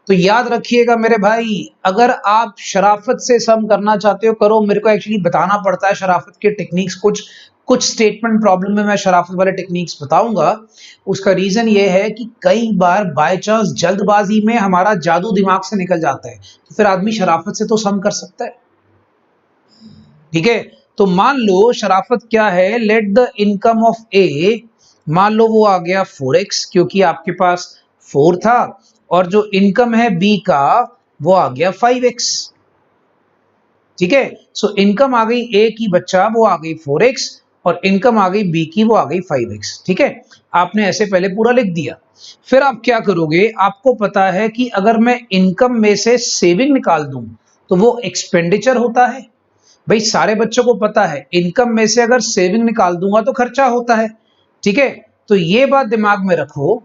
तो याद रखिएगा मेरे भाई, अगर आप शराफत से सम करना चाहते हो करो। मेरे को एक्चुअली बताना पड़ता है शराफत के टेक्निक्स, कुछ स्टेटमेंट प्रॉब्लम में मैं शराफत वाले टेक्निक्स बताऊंगा। उसका रीजन ये है कि कई बार बाय चांस जल्दबाजी में हमारा जादू दिमाग से निकल जाता है, तो फिर आदमी शराफत से तो सम कर सकता है। ठीक है, तो मान लो शराफत क्या है, लेट द इनकम ऑफ ए, मान लो वो आ गया 4x क्योंकि आपके पास 4 था, और जो इनकम है बी का वो आ गया 5x। ठीक है, सो इनकम आ गई ए की बच्चा, वो आ गई 4x, और इनकम आ गई बी की, वो आ गई 5x। ठीक है, आपने ऐसे पहले पूरा लिख दिया। फिर आप क्या करोगे, आपको पता है कि अगर मैं इनकम में से सेविंग निकाल दूं तो वो एक्सपेंडिचर होता है। भाई सारे बच्चों को पता है इनकम में से अगर सेविंग निकाल दूंगा तो खर्चा होता है। ठीक है, तो ये बात दिमाग में रखो।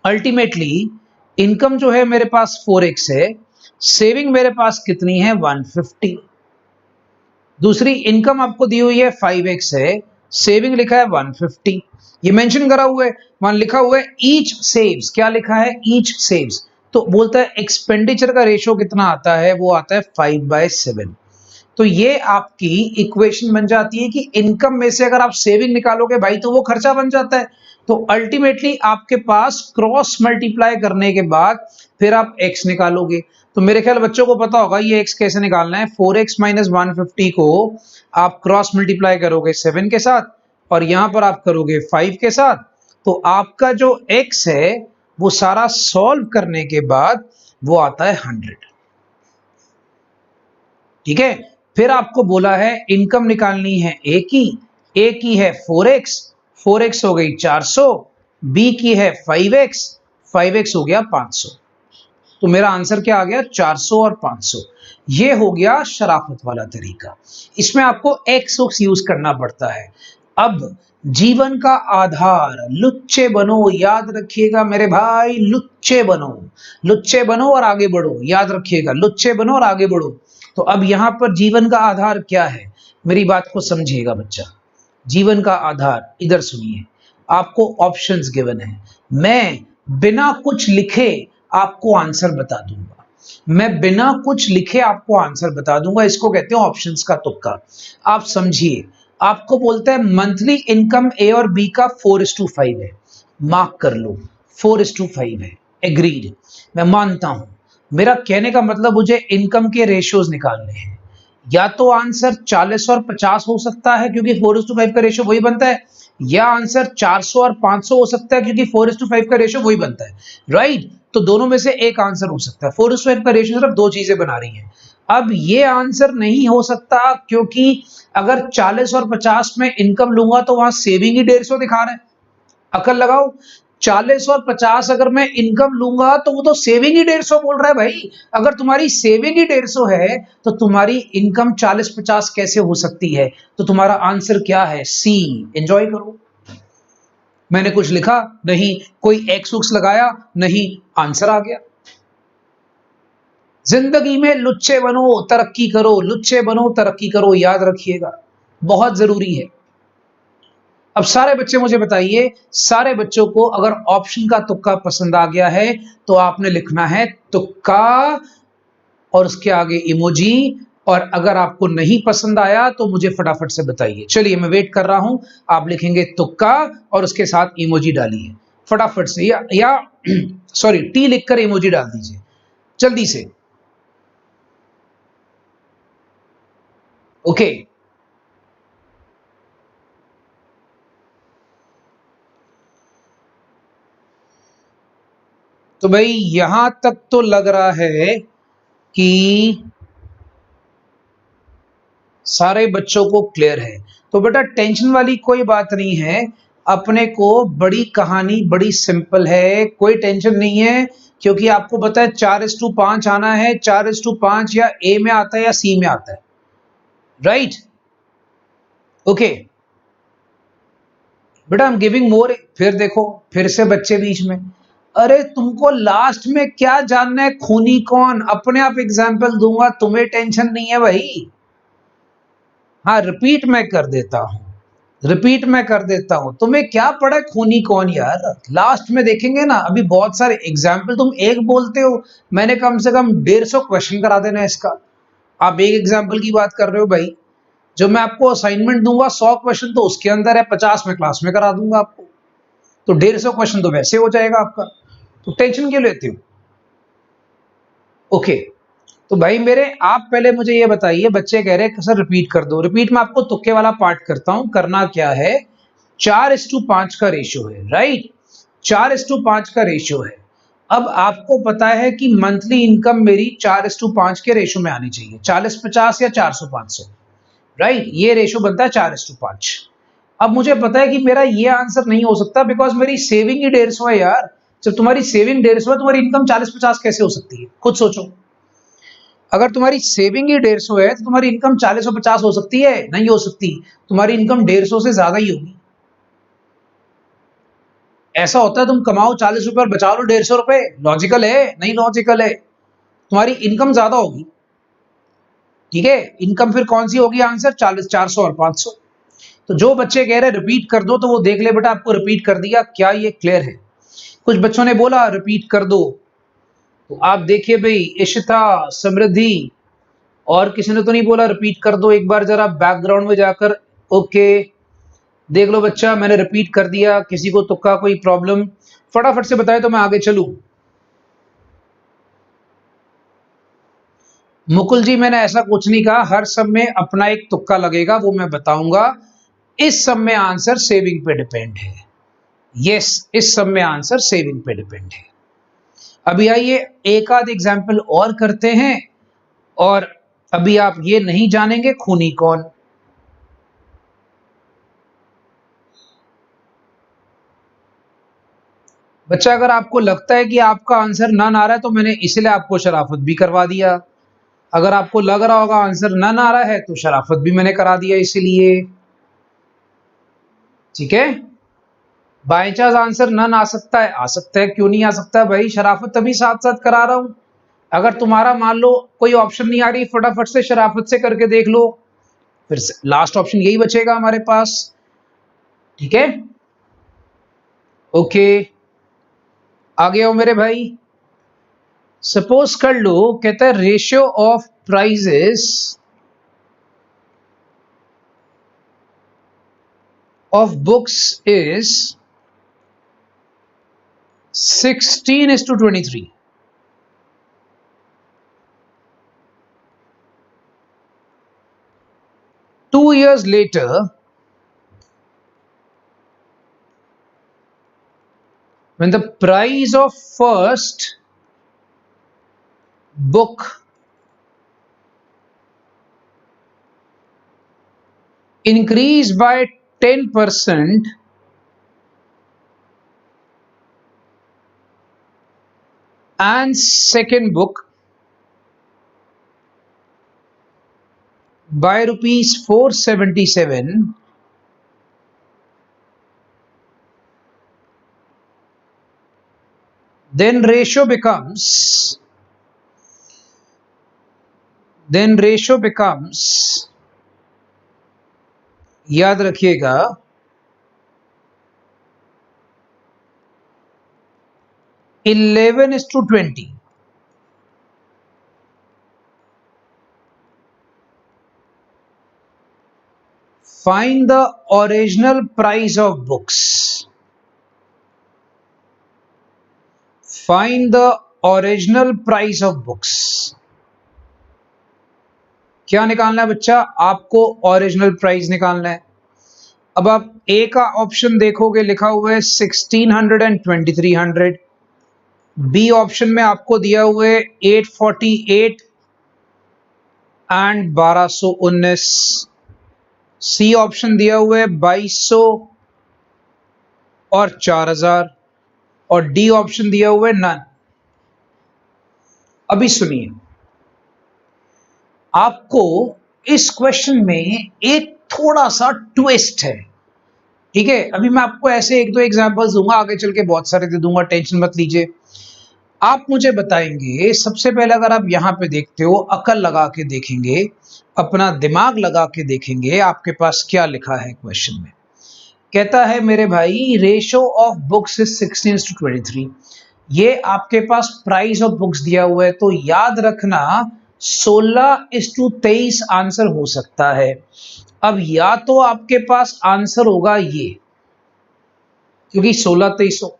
अल्टीमेटली इनकम जो है मेरे पास 4x है, सेविंग मेरे पास कितनी है 150। दूसरी इनकम आपको दी हुई है 5x है, सेविंग लिखा है 150, ये मेंशन करा हुआ है, वहां लिखा हुआ है ईच सेव्स। क्या लिखा है, ईच सेव्स। तो बोलता है एक्सपेंडिचर का रेशो कितना आता है, वो आता है 5/7। तो ये आपकी इक्वेशन बन जाती है कि इनकम में से अगर आप सेविंग निकालोगे भाई तो वो खर्चा बन जाता है। तो अल्टीमेटली आपके पास क्रॉस मल्टीप्लाई करने के बाद फिर आप x निकालोगे। तो मेरे ख्याल बच्चों को पता होगा ये x कैसे निकालना है। 4x माइनस 150 को आप क्रॉस मल्टीप्लाई करोगे 7 के साथ, और यहां पर आप करोगे 5 के साथ, तो आपका जो x है वो सारा सॉल्व करने के बाद वो आता है 100। ठीक है, फिर आपको बोला है इनकम निकालनी है ए की है 4x हो गई 400, बी की है 5x हो गया 500। तो मेरा आंसर क्या आ गया, 400 और 500। ये हो गया शराफत वाला तरीका। इसमें आपको एक्स यूज करना पड़ता है। अब जीवन का आधार, लुच्चे बनो, याद रखिएगा मेरे भाई, लुच्चे बनो और आगे बढ़ो। याद रखिएगा, लुच्चे बनो और आगे बढ़ो। तो अब यहां पर जीवन का आधार क्या है, मेरी बात को समझिएगा बच्चा। जीवन का आधार, इधर सुनिए, आपको ऑप्शंस गिवन है। मैं बिना कुछ लिखे आपको आंसर बता दूंगा, मैं बिना कुछ लिखे आपको आंसर बता दूंगा। इसको कहते हैं ऑप्शंस का तुक्का। आप समझिए, आपको बोलता है मंथली इनकम ए और बी का 4:5 है, मार्क कर लो 4:5 है, एग्रीड, मैं मानता हूं। मेरा कहने का मतलब मुझे इनकम के रेशियोज निकालने हैं। या तो आंसर 40 और 50 हो सकता है क्योंकि 4:5 का रेशियो वही बनता है, या आंसर 400 और 500 हो सकता है क्योंकि 4:5 का रेशियो वही बनता है, राइट। तो दोनों में से एक आंसर हो सकता है। 4:5 का रेशियो सिर्फ दो चीजें बना रही हैं। अब ये आंसर नहीं हो सकता क्योंकि अगर 40 और 50 में इनकम लूंगा तो वहां सेविंग ही 150 दिखा रहा है। अकल लगाओ, 40 और 50 अगर मैं इनकम लूंगा तो वो तो सेविंग ही 150 बोल रहा है भाई। अगर तुम्हारी सेविंग ही 150 है तो तुम्हारी इनकम 40-50 कैसे हो सकती है। तो तुम्हारा आंसर क्या है, सी। एंजॉय करो। मैंने कुछ लिखा नहीं, कोई एक्स उक्स लगाया नहीं, आंसर आ गया। जिंदगी में लुच्चे बनो, तरक्की करो, लुच्चे बनो, तरक्की करो, याद रखिएगा, बहुत जरूरी है। अब सारे बच्चे मुझे बताइए, सारे बच्चों को अगर ऑप्शन का तुक्का पसंद आ गया है तो आपने लिखना है तुक्का और उसके आगे इमोजी, और अगर आपको नहीं पसंद आया तो मुझे फटाफट से बताइए। चलिए मैं वेट कर रहा हूं, आप लिखेंगे तुक्का और उसके साथ इमोजी डालिए फटाफट से, या सॉरी टी लिखकर इमोजी डाल दीजिए जल्दी से। ओके, तो भाई यहां तक तो लग रहा है कि सारे बच्चों को क्लियर है। तो बेटा टेंशन वाली कोई बात नहीं है, अपने को बड़ी कहानी बड़ी सिंपल है, कोई टेंशन नहीं है। क्योंकि आपको पता है 4:5 आना है, 4:5 या ए में आता है या सी में आता है, राइट। ओके बेटा, आई एम गिविंग मोर। फिर देखो, फिर से बच्चे बीच में, अरे तुमको लास्ट में क्या जानना है खूनी कौन, अपने आप एग्जाम्पल दूंगा, तुम्हें टेंशन नहीं है भाई। हाँ रिपीट मैं कर देता हूं, रिपीट मैं कर देता हूं, तुम्हें क्या पड़ा खूनी कौन यार, लास्ट में देखेंगे ना। अभी बहुत सारे एग्जाम्पल, तुम एक बोलते हो, मैंने कम से कम 150 क्वेश्चन करा देना इसका। आप एक एग्जाम्पल की बात कर रहे हो भाई, जो मैं आपको असाइनमेंट दूंगा 100 क्वेश्चन तो उसके अंदर है, 50 में क्लास में करा दूंगा आपको, तो 150 क्वेश्चन तो वैसे हो जाएगा आपका, तो टेंशन क्यों लेते हो। ओके, तो भाई मेरे, आप पहले मुझे ये बताइए, बच्चे कह रहे हैं सर रिपीट कर दो। रिपीट में आपको तुक्के वाला पार्ट करता हूं। करना क्या है, 4:5 का रेशियो है, राइट, 4:5 का रेशियो है। अब आपको पता है कि मंथली इनकम मेरी 4:5 के रेशियो में आनी चाहिए, 40-50 या 400-500, राइट, ये रेशियो बनता है 4:5। अब मुझे पता है कि मेरा ये आंसर नहीं हो सकता बिकॉज मेरी सेविंग ही 150 है यार। जब तुम्हारी सेविंग 150 है, तुम्हारी इनकम 40-50 कैसे हो सकती है, खुद सोचो। अगर तुम्हारी सेविंग ही 150 है तो तुम्हारी इनकम 40 और 50 हो सकती है, नहीं हो सकती। तुम्हारी इनकम 150 से ज्यादा ही होगी। ऐसा होता है तुम कमाओ 40 रुपए और बचा लो 150 रुपए, लॉजिकल है, नहीं लॉजिकल है। तुम्हारी इनकम ज्यादा होगी, ठीक है, इनकम फिर कौन सी होगी, आंसर 40, 400 और 500। तो जो बच्चे कह रहे हैं रिपीट कर दो, तो वो देख ले बेटा, आपको रिपीट कर दिया, क्या ये क्लियर है। कुछ बच्चों ने बोला रिपीट कर दो, तो आप देखिए भाई, इशिता, समृद्धि, और किसी ने तो नहीं बोला रिपीट कर दो। एक बार जरा बैकग्राउंड में जाकर ओके देख लो बच्चा, मैंने रिपीट कर दिया। किसी को तुक्का कोई प्रॉब्लम फटाफट से बताए तो मैं आगे चलूं। मुकुल जी, मैंने ऐसा कुछ नहीं कहा, हर सब में अपना एक तुक्का लगेगा, वो मैं बताऊंगा। इस सब में आंसर सेविंग पे डिपेंड है। यस, इस सब में आंसर सेविंग पे डिपेंड है। अभी आइए एक आध एग्जाम्पल और करते हैं, और अभी आप ये नहीं जानेंगे खूनी कौन। बच्चा, अगर आपको लगता है कि आपका आंसर नन आ रहा है तो मैंने इसलिए आपको शराफत भी करवा दिया। अगर आपको लग रहा होगा आंसर नन आ रहा है तो शराफत भी मैंने करा दिया इसलिए, ठीक है। बाई चांस आंसर नन आ सकता है, आ सकता है, क्यों नहीं आ सकता है भाई, शराफत तभी साथ साथ करा रहा हूं। अगर तुम्हारा मान लो कोई ऑप्शन नहीं आ रही, फटाफट से शराफत से करके देख लो, फिर लास्ट ऑप्शन यही बचेगा हमारे पास, ठीक है। ओके, आगे आओ मेरे भाई। सपोज कर लो, कहता है ratio of prices of books is 16:23। 2 years later, when the price of first book increased by 10% and second book by rupees 477, then ratio becomes याद रखिएगा 11:20। Find the original price of books. Find the original price of books. क्या निकालना है बच्चा, आपको original price निकालना है। अब आप ए का ऑप्शन देखोगे, लिखा हुआ है 1600 and 2300। बी ऑप्शन में आपको दिया हुआ है 848 and 1219। सी ऑप्शन दिया हुआ है 2200 और 4000, और डी ऑप्शन दिया हुआ है नन। अभी सुनिए, आपको इस क्वेश्चन में एक थोड़ा सा ट्विस्ट है, ठीक है। अभी मैं आपको ऐसे एक दो एग्जांपल्स दूंगा, आगे चल के बहुत सारे दे दूंगा, टेंशन मत लीजिए। आप मुझे बताएंगे, सबसे पहले अगर आप यहां पे देखते हो, अकल लगा के देखेंगे, अपना दिमाग लगा के देखेंगे, आपके पास क्या लिखा है क्वेश्चन में। कहता है मेरे भाई रेशो ऑफ बुक्स इज 16:23। ये आपके पास प्राइस ऑफ बुक्स दिया हुआ है, तो याद रखना 16:23 आंसर हो सकता है। अब या तो आपके पास आंसर होगा ये, क्योंकि 16:23।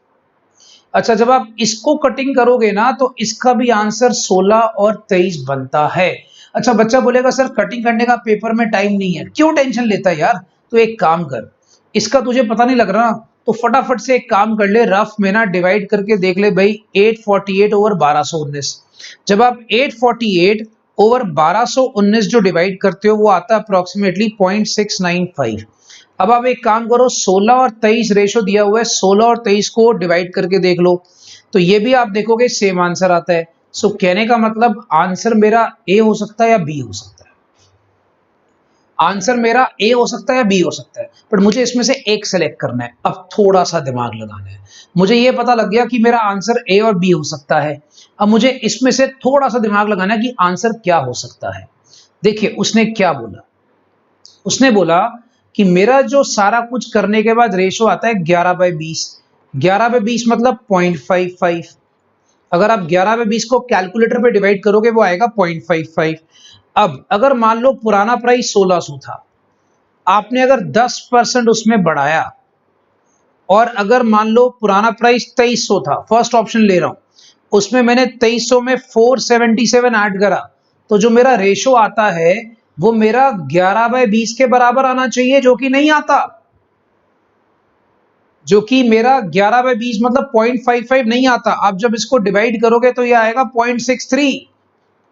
अच्छा, जब आप इसको कटिंग करोगे ना तो इसका भी आंसर 16 और 23 बनता है। अच्छा, बच्चा बोलेगा सर कटिंग करने का पेपर में टाइम नहीं है, क्यों टेंशन लेता है यार? तो एक काम कर, इसका तुझे पता नहीं लग रहा तो फटाफट से एक काम कर ले, रफ में ना डिवाइड करके देख ले भाई, 848 ओवर 1219। जब आप 848 ओवर 1219 जो डिवाइड करते हो वो आता है अप्रोक्सीमेटली 0.695। अब आप एक काम करो, 16 और 23 रेशो दिया हुआ है, 16 और 23 को डिवाइड करके देख लो, तो ये भी आप देखोगे सेम आंसर आता है। सो कहने का मतलब आंसर मेरा ए हो सकता है या बी हो सकता है। आंसर मेरा ए हो सकता है या बी हो सकता है, पर मुझे इसमें से एक सेलेक्ट करना है। अब थोड़ा सा दिमाग लगाना है। मुझे ये पता लग गया कि मेरा आंसर ए और बी हो सकता है। अब मुझे इसमें से थोड़ा सा दिमाग लगाना है कि आंसर क्या हो सकता है। देखिए उसने क्या बोला, उसने बोला कि मेरा जो सारा कुछ करने के बाद रेशो आता है 11/20। 11/20 मतलब 0.55। अगर आप 11/20 को कैलकुलेटर पे डिवाइड करोगे वो आएगा 0.55। अब अगर मान लो पुराना प्राइस 1600 था, आपने अगर 10% उसमें बढ़ाया, और अगर मान लो पुराना प्राइस 2300 था, फर्स्ट ऑप्शन ले रहा हूं, उसमें मैंने 2300 में 477 ऐड करा, तो जो मेरा रेशो आता है वो मेरा 11/20 के बराबर आना चाहिए, जो कि नहीं आता। जो कि मेरा 11/20 मतलब 0.55 नहीं आता। आप जब इसको डिवाइड करोगे तो ये आएगा 0.63।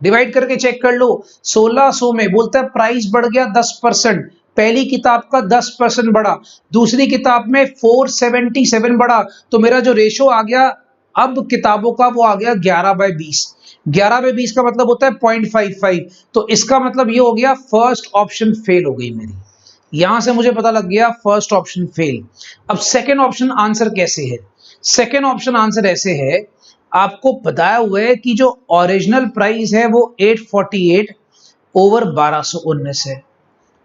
डिवाइड करके चेक कर लो। 1600 में बोलता है प्राइस बढ़ गया 10%। पहली किताब का 10% बढ़ा, दूसरी किताब में 477 बढ़ा, तो मेरा जो रेशो आ गया अब किताबों का वो आ गया 11/20। 11/20 का मतलब होता है 0.55। तो इसका मतलब ये हो गया फर्स्ट ऑप्शन फेल हो गई मेरी। यहां से मुझे पता लग गया फर्स्ट ऑप्शन फेल। अब सेकेंड ऑप्शन आंसर कैसे है? सेकेंड ऑप्शन आंसर ऐसे है, आपको बताया हुआ है कि जो ओरिजिनल प्राइस है वो 848 ओवर 1219 है।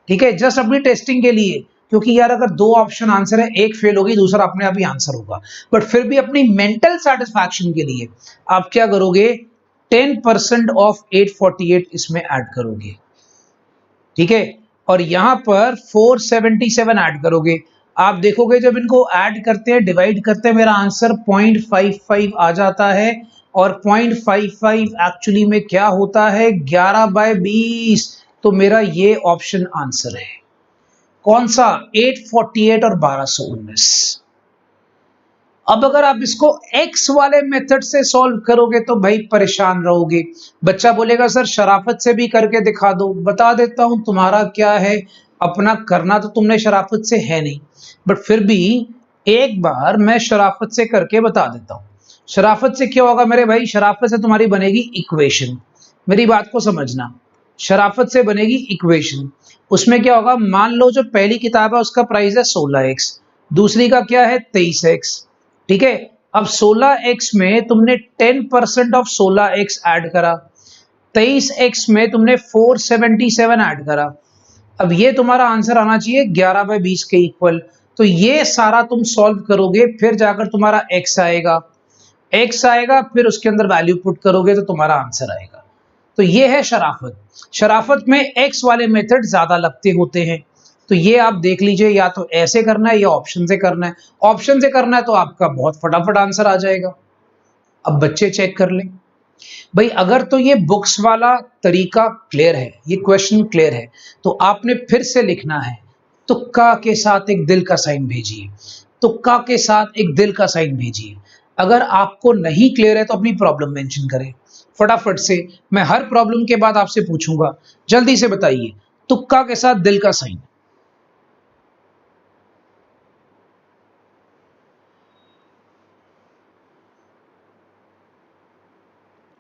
ठीक है, जस्ट अपनी टेस्टिंग के लिए, क्योंकि यार अगर दो ऑप्शन आंसर है, एक फेल होगी दूसरा अपने आप ही आंसर होगा, बट फिर भी अपनी मेंटल सेटिस्फैक्शन के लिए आप क्या करोगे, 10% ऑफ 848 इसमें ऐड करोगे। ठीक है, और यहां पर 477 ऐड करोगे। आप देखोगे जब इनको ऐड करते हैं, डिवाइड करते हैं, मेरा आंसर 0.55 आ जाता है, और 0.55 एक्चुअली में क्या होता है 11/20। तो मेरा ये ऑप्शन आंसर है। कौन सा? 848 और 1219। अब अगर आप इसको x वाले मेथड से सॉल्व करोगे तो भाई परेशान रहोगे। बच्चा बोलेगा सर शराफत से भी करके दिखा दो। बता देता हूं तुम्हारा क्या है, अपना करना तो तुमने शराफत से है नहीं, बट फिर भी एक बार मैं शराफत से करके बता देता हूं। शराफत से क्या होगा मेरे भाई? शराफत से तुम्हारी बनेगी इक्वेशन। मेरी बात को समझना, शराफत से बनेगी इक्वेशन। उसमें क्या होगा, मान लो जो पहली किताब है उसका प्राइस है 16x, दूसरी का क्या है 23x। ठीक है, अब 16x में तुमने 10% ऑफ 16x ऐड करा, 23x में तुमने 477 ऐड करा। अब ये तुम्हारा आंसर आना चाहिए 11/20 के इक्वल। तो ये सारा तुम सॉल्व करोगे, फिर जाकर तुम्हारा x आएगा, x आएगा, फिर उसके अंदर वैल्यू पुट करोगे तो तुम्हारा आंसर आएगा। तो ये है शराफत। शराफत में x वाले मेथड ज्यादा लगते होते हैं। तो ये आप देख लीजिए, या तो ऐसे करना है या ऑप्शन से करना है। ऑप्शन से करना है तो आपका बहुत फटाफट आंसर आ जाएगा। अब बच्चे चेक कर लें भाई, अगर तो ये बुक्स वाला तरीका क्लियर है, ये क्वेश्चन क्लियर है, तो आपने फिर से लिखना है तुक्का के साथ एक दिल का साइन भेजिए, तुक्का के साथ एक दिल का साइन भेजिए। अगर आपको नहीं क्लियर है तो अपनी प्रॉब्लम मेंशन करें फटाफट से। मैं हर प्रॉब्लम के बाद आपसे पूछूंगा, जल्दी से बताइए तुक्का के साथ दिल का साइन।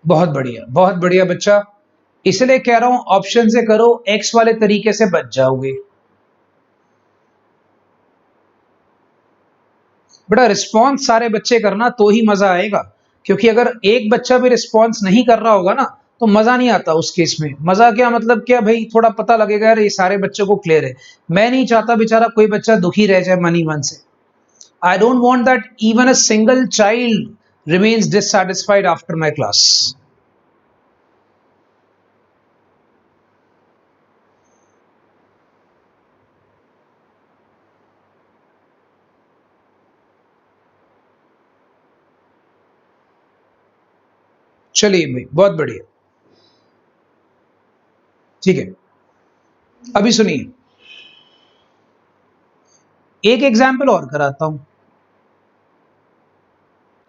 बहुत बढ़िया बच्चा। इसलिए कह रहा हूं ऑप्शन से करो, एक्स वाले तरीके से बच जाओगे। बेटा रिस्पॉन्स सारे बच्चे करना तो ही मजा आएगा, क्योंकि अगर एक बच्चा भी रिस्पॉन्स नहीं कर रहा होगा ना तो मजा नहीं आता उस केस में। मजा क्या मतलब क्या भाई, थोड़ा पता लगेगा यार ये सारे बच्चों को क्लियर है। मैं नहीं चाहता बेचारा कोई बच्चा दुखी रह जाए मन ही मन से। आई don't want that even a single child remains dissatisfied after my class. चलिए भाई, बहुत बढ़िया, ठीक है। अभी सुनिए, एक एग्जाम्पल और कराता हूं।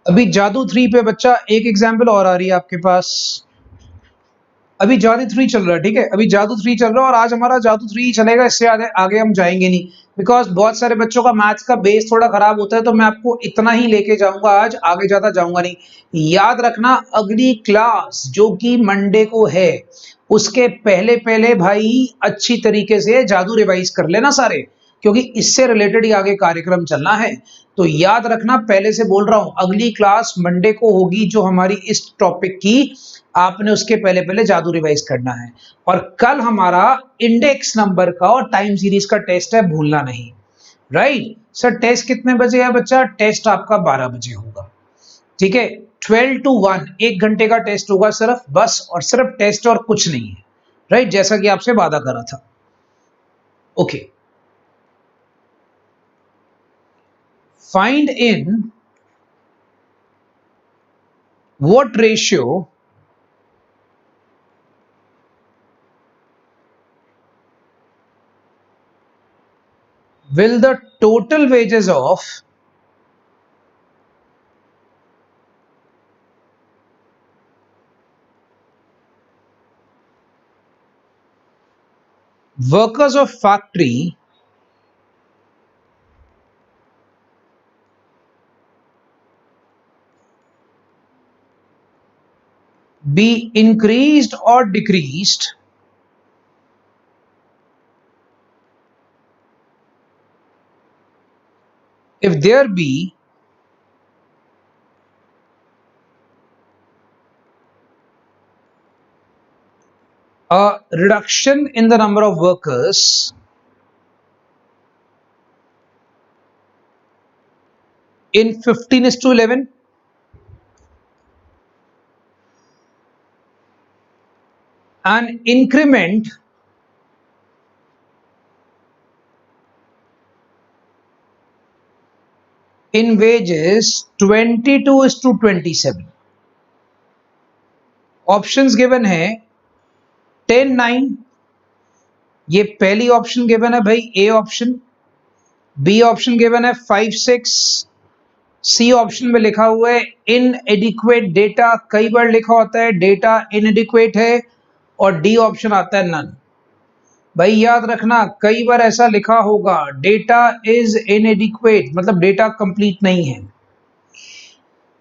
अभी जादू 3 पे बच्चा एक एग्जाम्पल और आ रही है आपके पास। अभी जादू 3 चल रहा है, ठीक है, अभी जादू 3 चल रहा है और आज हमारा जादू 3 ही चलेगा, इससे आगे हम जाएंगे नहीं, बिकॉज बहुत सारे बच्चों का मैथ्स का बेस थोड़ा खराब होता है। तो मैं आपको इतना ही लेके जाऊंगा आज, आगे ज्यादा जाऊंगा नहीं। याद रखना, अगली क्लास जो कि मंडे को है, उसके पहले पहले भाई अच्छी तरीके से जादू रिवाइज कर लेना सारे, क्योंकि इससे रिलेटेड ही आगे कार्यक्रम चलना है। तो याद रखना, पहले से बोल रहा हूं, अगली क्लास मंडे को होगी जो हमारी इस टॉपिक की, आपने उसके पहले पहले जादू रिवाइज करना है। और कल हमारा इंडेक्स नंबर का और टाइम सीरीज का टेस्ट है, भूलना नहीं। राइट सर, टेस्ट कितने बजे है बच्चा? टेस्ट आपका 12 बजे होगा, ठीक है। 12 to 1 1 घंटे का टेस्ट होगा सिर्फ, बस और सिर्फ टेस्ट और कुछ नहीं है। राइट, जैसा कि आपसे वादा करा था। Okay, find in what ratio will the total wages of workers of factory be increased or decreased if there be a reduction in the number of workers in 15:11, an increment in wages 22:27। Options given है 10:9, ये पहली option given है भाई A option. B option given है 5:6। C option में लिखा हुआ है इनएडिक्वेट डेटा, कई बार लिखा होता है डेटा इनएडिक्वेट है। और डी ऑप्शन आता है नन। भाई याद रखना, कई बार ऐसा लिखा होगा डेटा इज इनएडिक्वेट, मतलब डेटा कंप्लीट नहीं है।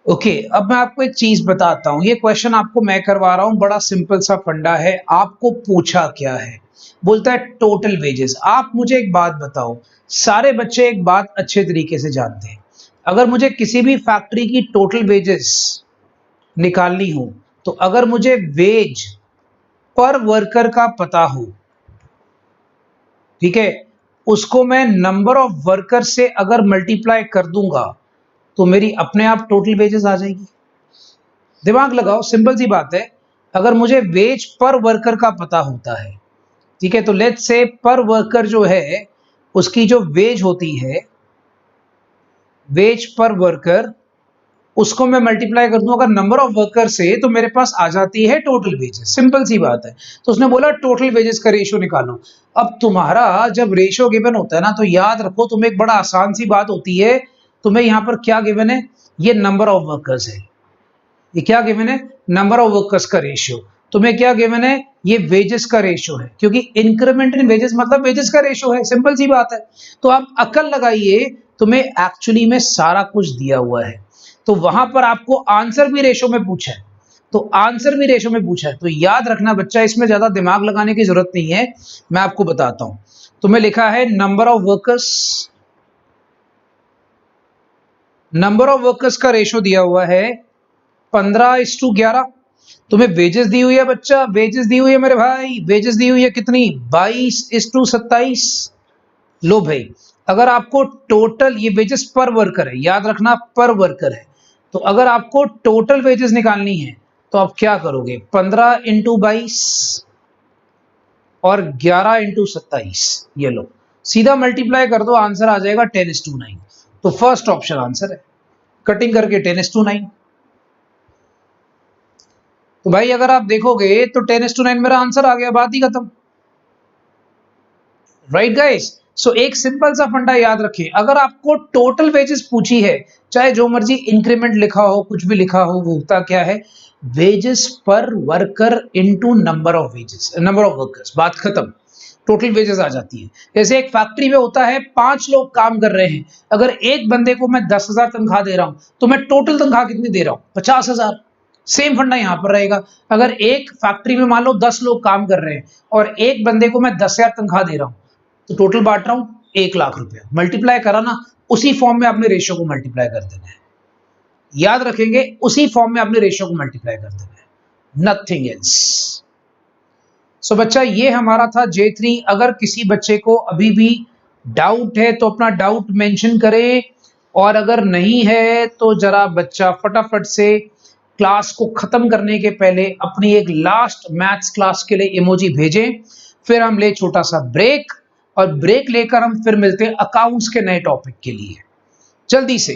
ओके, अब मैं आपको एक चीज बताता हूं। ये क्वेश्चन आपको मैं करवा रहा हूं, बड़ा सिंपल सा फंडा है। आपको पूछा क्या है, बोलता है टोटल वेजेस। आप मुझे एक बात बताओ, सारे बच्चे एक बात अच्छे तरीके से जानते हैं, अगर मुझे किसी भी फैक्ट्री की टोटल वेजेस निकालनी हो, तो अगर मुझे वेज पर वर्कर का पता हो, ठीक है, उसको मैं नंबर ऑफ वर्कर से अगर मल्टीप्लाई कर दूंगा तो मेरी अपने आप टोटल वेजेस आ जाएगी। दिमाग लगाओ, सिंपल सी बात है। अगर मुझे वेज पर वर्कर का पता होता है, ठीक है, तो लेट्स से पर वर्कर जो है उसकी जो वेज होती है, वेज पर वर्कर, उसको मैं मल्टीप्लाई कर दूं अगर नंबर ऑफ वर्कर से, तो मेरे पास आ जाती है टोटल वेजेस। सिंपल सी बात है। तो उसने बोला टोटल वेजेस का रेशियो निकालो। अब तुम्हारा जब रेशियो गिवन होता है ना, तो याद रखो, तुम्हें एक बड़ा आसान सी बात होती है। तुम्हें यहां पर क्या गिवन है? ये नंबर ऑफ वर्कर्स है। ये क्या गिवन है? नंबर ऑफ वर्कर्स का रेशियो। तुम्हें क्या गिवन है? ये वेजेस का रेशियो है, क्योंकि इंक्रीमेंट इन वेजेस मतलब वेजेस का रेशियो है। सिंपल सी बात है। तो आप अकल लगाइए, तुम्हें एक्चुअली में सारा कुछ दिया हुआ है। तो वहां पर आपको आंसर भी रेशियो में पूछा है, तो आंसर भी रेशियो में पूछा है। तो याद रखना बच्चा, इसमें ज्यादा दिमाग लगाने की जरूरत नहीं है। मैं आपको बताता हूं। तुम्हें लिखा है number of workers, number of workers का रेशियो दिया हुआ है 15:11। तुम्हें वेजेस दी हुई है बच्चा, वेजेस दी हुई है मेरे भाई, वेजेस दी हुई है कितनी, 22:27। लो भाई, अगर आपको टोटल, ये वेजेस पर वर्कर है, याद रखना पर वर्कर है, तो अगर आपको टोटल वेजेस निकालनी है तो आप क्या करोगे, 15 × 22 और 11 × 27, ये लो सीधा मल्टीप्लाई कर दो, आंसर आ जाएगा 10:9। तो फर्स्ट ऑप्शन आंसर है, कटिंग करके 10:9। तो भाई अगर आप देखोगे तो 10:9 मेरा आंसर आ गया, बात ही खत्म। राइट गाइस, सो एक सिंपल सा फंडा याद रखें, अगर आपको टोटल वेजेस पूछी है, चाहे जो मर्जी इंक्रीमेंट लिखा हो, कुछ भी लिखा हो, वो होता क्या है, वेजेस पर worker into number of wages, number of workers, बात खत्म, टोटल वेजेस आ जाती है। जैसे एक फैक्ट्री में होता है 5 लोग काम कर रहे हैं, अगर एक बंदे को मैं 10,000 तनख्वाह दे रहा हूं तो मैं टोटल तनख्वाह कितनी दे रहा हूं, 50,000। सेम फंडा यहां पर रहेगा, अगर एक फैक्ट्री में मान लो 10 लोग काम कर रहे हैं और एक बंदे को मैं 10,000 तनख्वाह दे रहा हूं, तो टोटल बांट रहा हूं 1 लाख रुपया, मल्टीप्लाई करा ना, उसी फॉर्म में आपने रेशियो को मल्टीप्लाई कर देना है, याद रखेंगे, उसी फॉर्म में आपने रेशियो को मल्टीप्लाई कर देना है, नथिंग एल्स। सो बच्चा ये हमारा था J3। अगर किसी बच्चे को अभी भी डाउट है तो अपना डाउट मेंशन करें, और अगर नहीं है तो जरा बच्चा फटाफट से क्लास को खत्म करने के पहले अपनी एक लास्ट मैथ्स क्लास के लिए इमोजी भेजें, फिर हम ले छोटा सा ब्रेक, और ब्रेक लेकर हम फिर मिलते हैं अकाउंट्स के नए टॉपिक के लिए, जल्दी से।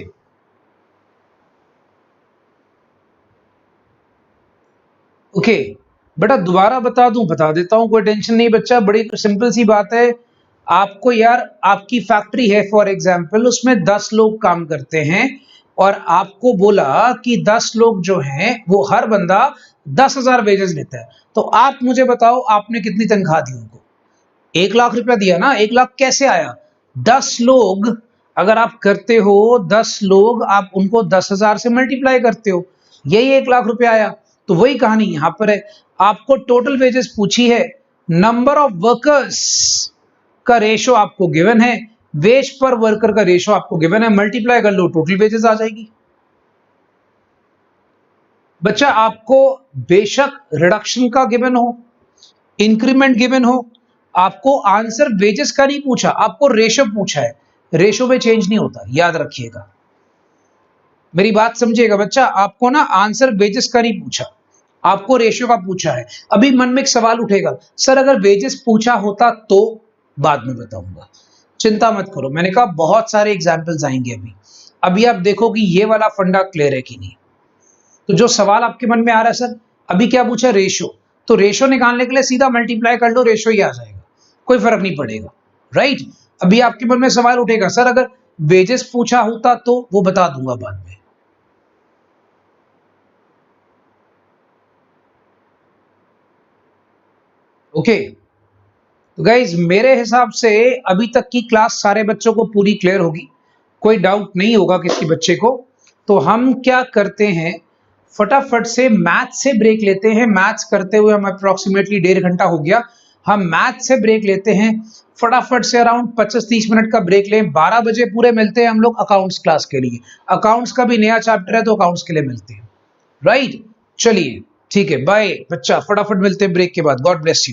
ओके बेटा, दोबारा बता दूं, बता देता हूं, कोई टेंशन नहीं बच्चा, बड़ी सिंपल सी बात है। आपको यार, आपकी फैक्ट्री है फॉर एग्जांपल, उसमें 10 लोग काम करते हैं, और आपको बोला कि 10 लोग जो हैं वो हर बंदा 10,000 वेजेस लेता है, तो आप मुझे बताओ आपने कितनी तनख्वाह दी उनको, 1 लाख रुपया दिया ना। 1 लाख कैसे आया, 10 लोग अगर आप करते हो, 10 लोग आप उनको 10,000 से मल्टीप्लाई करते हो, यही 1 लाख रुपया आया। तो वही कहानी यहां पर है, आपको टोटल वेजेस पूछी है, नंबर ऑफ वर्कर्स का रेशो आपको गिवन है, वेज पर वर्कर का रेशो आपको गिवन है, मल्टीप्लाई कर लो, टोटल वेजेस आ जाएगी। बच्चा आपको बेशक रिडक्शन का गिवन हो, इंक्रीमेंट गिवन हो, आपको आंसर वेजेस का नहीं पूछा, आपको रेशो पूछा है, रेशो में चेंज नहीं होता, याद रखिएगा, मेरी बात समझिएगा बच्चा, आपको ना आंसर वेजेस का नहीं पूछा, आपको रेशियो का पूछा है। अभी मन में एक सवाल उठेगा, सर अगर वेजेस पूछा होता तो, बाद में बताऊंगा, चिंता मत करो, मैंने कहा बहुत सारे एग्जाम्पल्स आएंगे अभी आप देखो कि ये वाला फंडा क्लियर है कि नहीं। तो जो सवाल आपके मन में आ रहा है, सर अभी क्या पूछा, रेशियो, तो रेशियो निकालने के लिए सीधा मल्टीप्लाई कर लो, रेशियो ही आ जाएगा, कोई फर्क नहीं पड़ेगा, राइट। अभी आपके मन में सवाल उठेगा, सर अगर वेजेस पूछा होता तो, वो बता दूंगा बाद में। ओके तो गाइज, मेरे हिसाब से अभी तक की क्लास सारे बच्चों को पूरी क्लियर होगी, कोई डाउट नहीं होगा किसी बच्चे को। तो हम क्या करते हैं, फटाफट से मैथ से ब्रेक लेते हैं, मैथ्स करते हुए हम अप्रोक्सीमेटली 1.5 घंटा हो गया, हम मैथ से ब्रेक लेते हैं, फटाफट से अराउंड 25-30 मिनट का ब्रेक लें, 12 बजे पूरे मिलते हैं हम लोग अकाउंट्स क्लास के लिए, अकाउंट्स का भी नया चैप्टर है तो अकाउंट्स के लिए मिलते हैं, राइट। चलिए ठीक है, बाय बच्चा, फटाफट मिलते हैं ब्रेक के बाद, गॉड ब्लेस यू।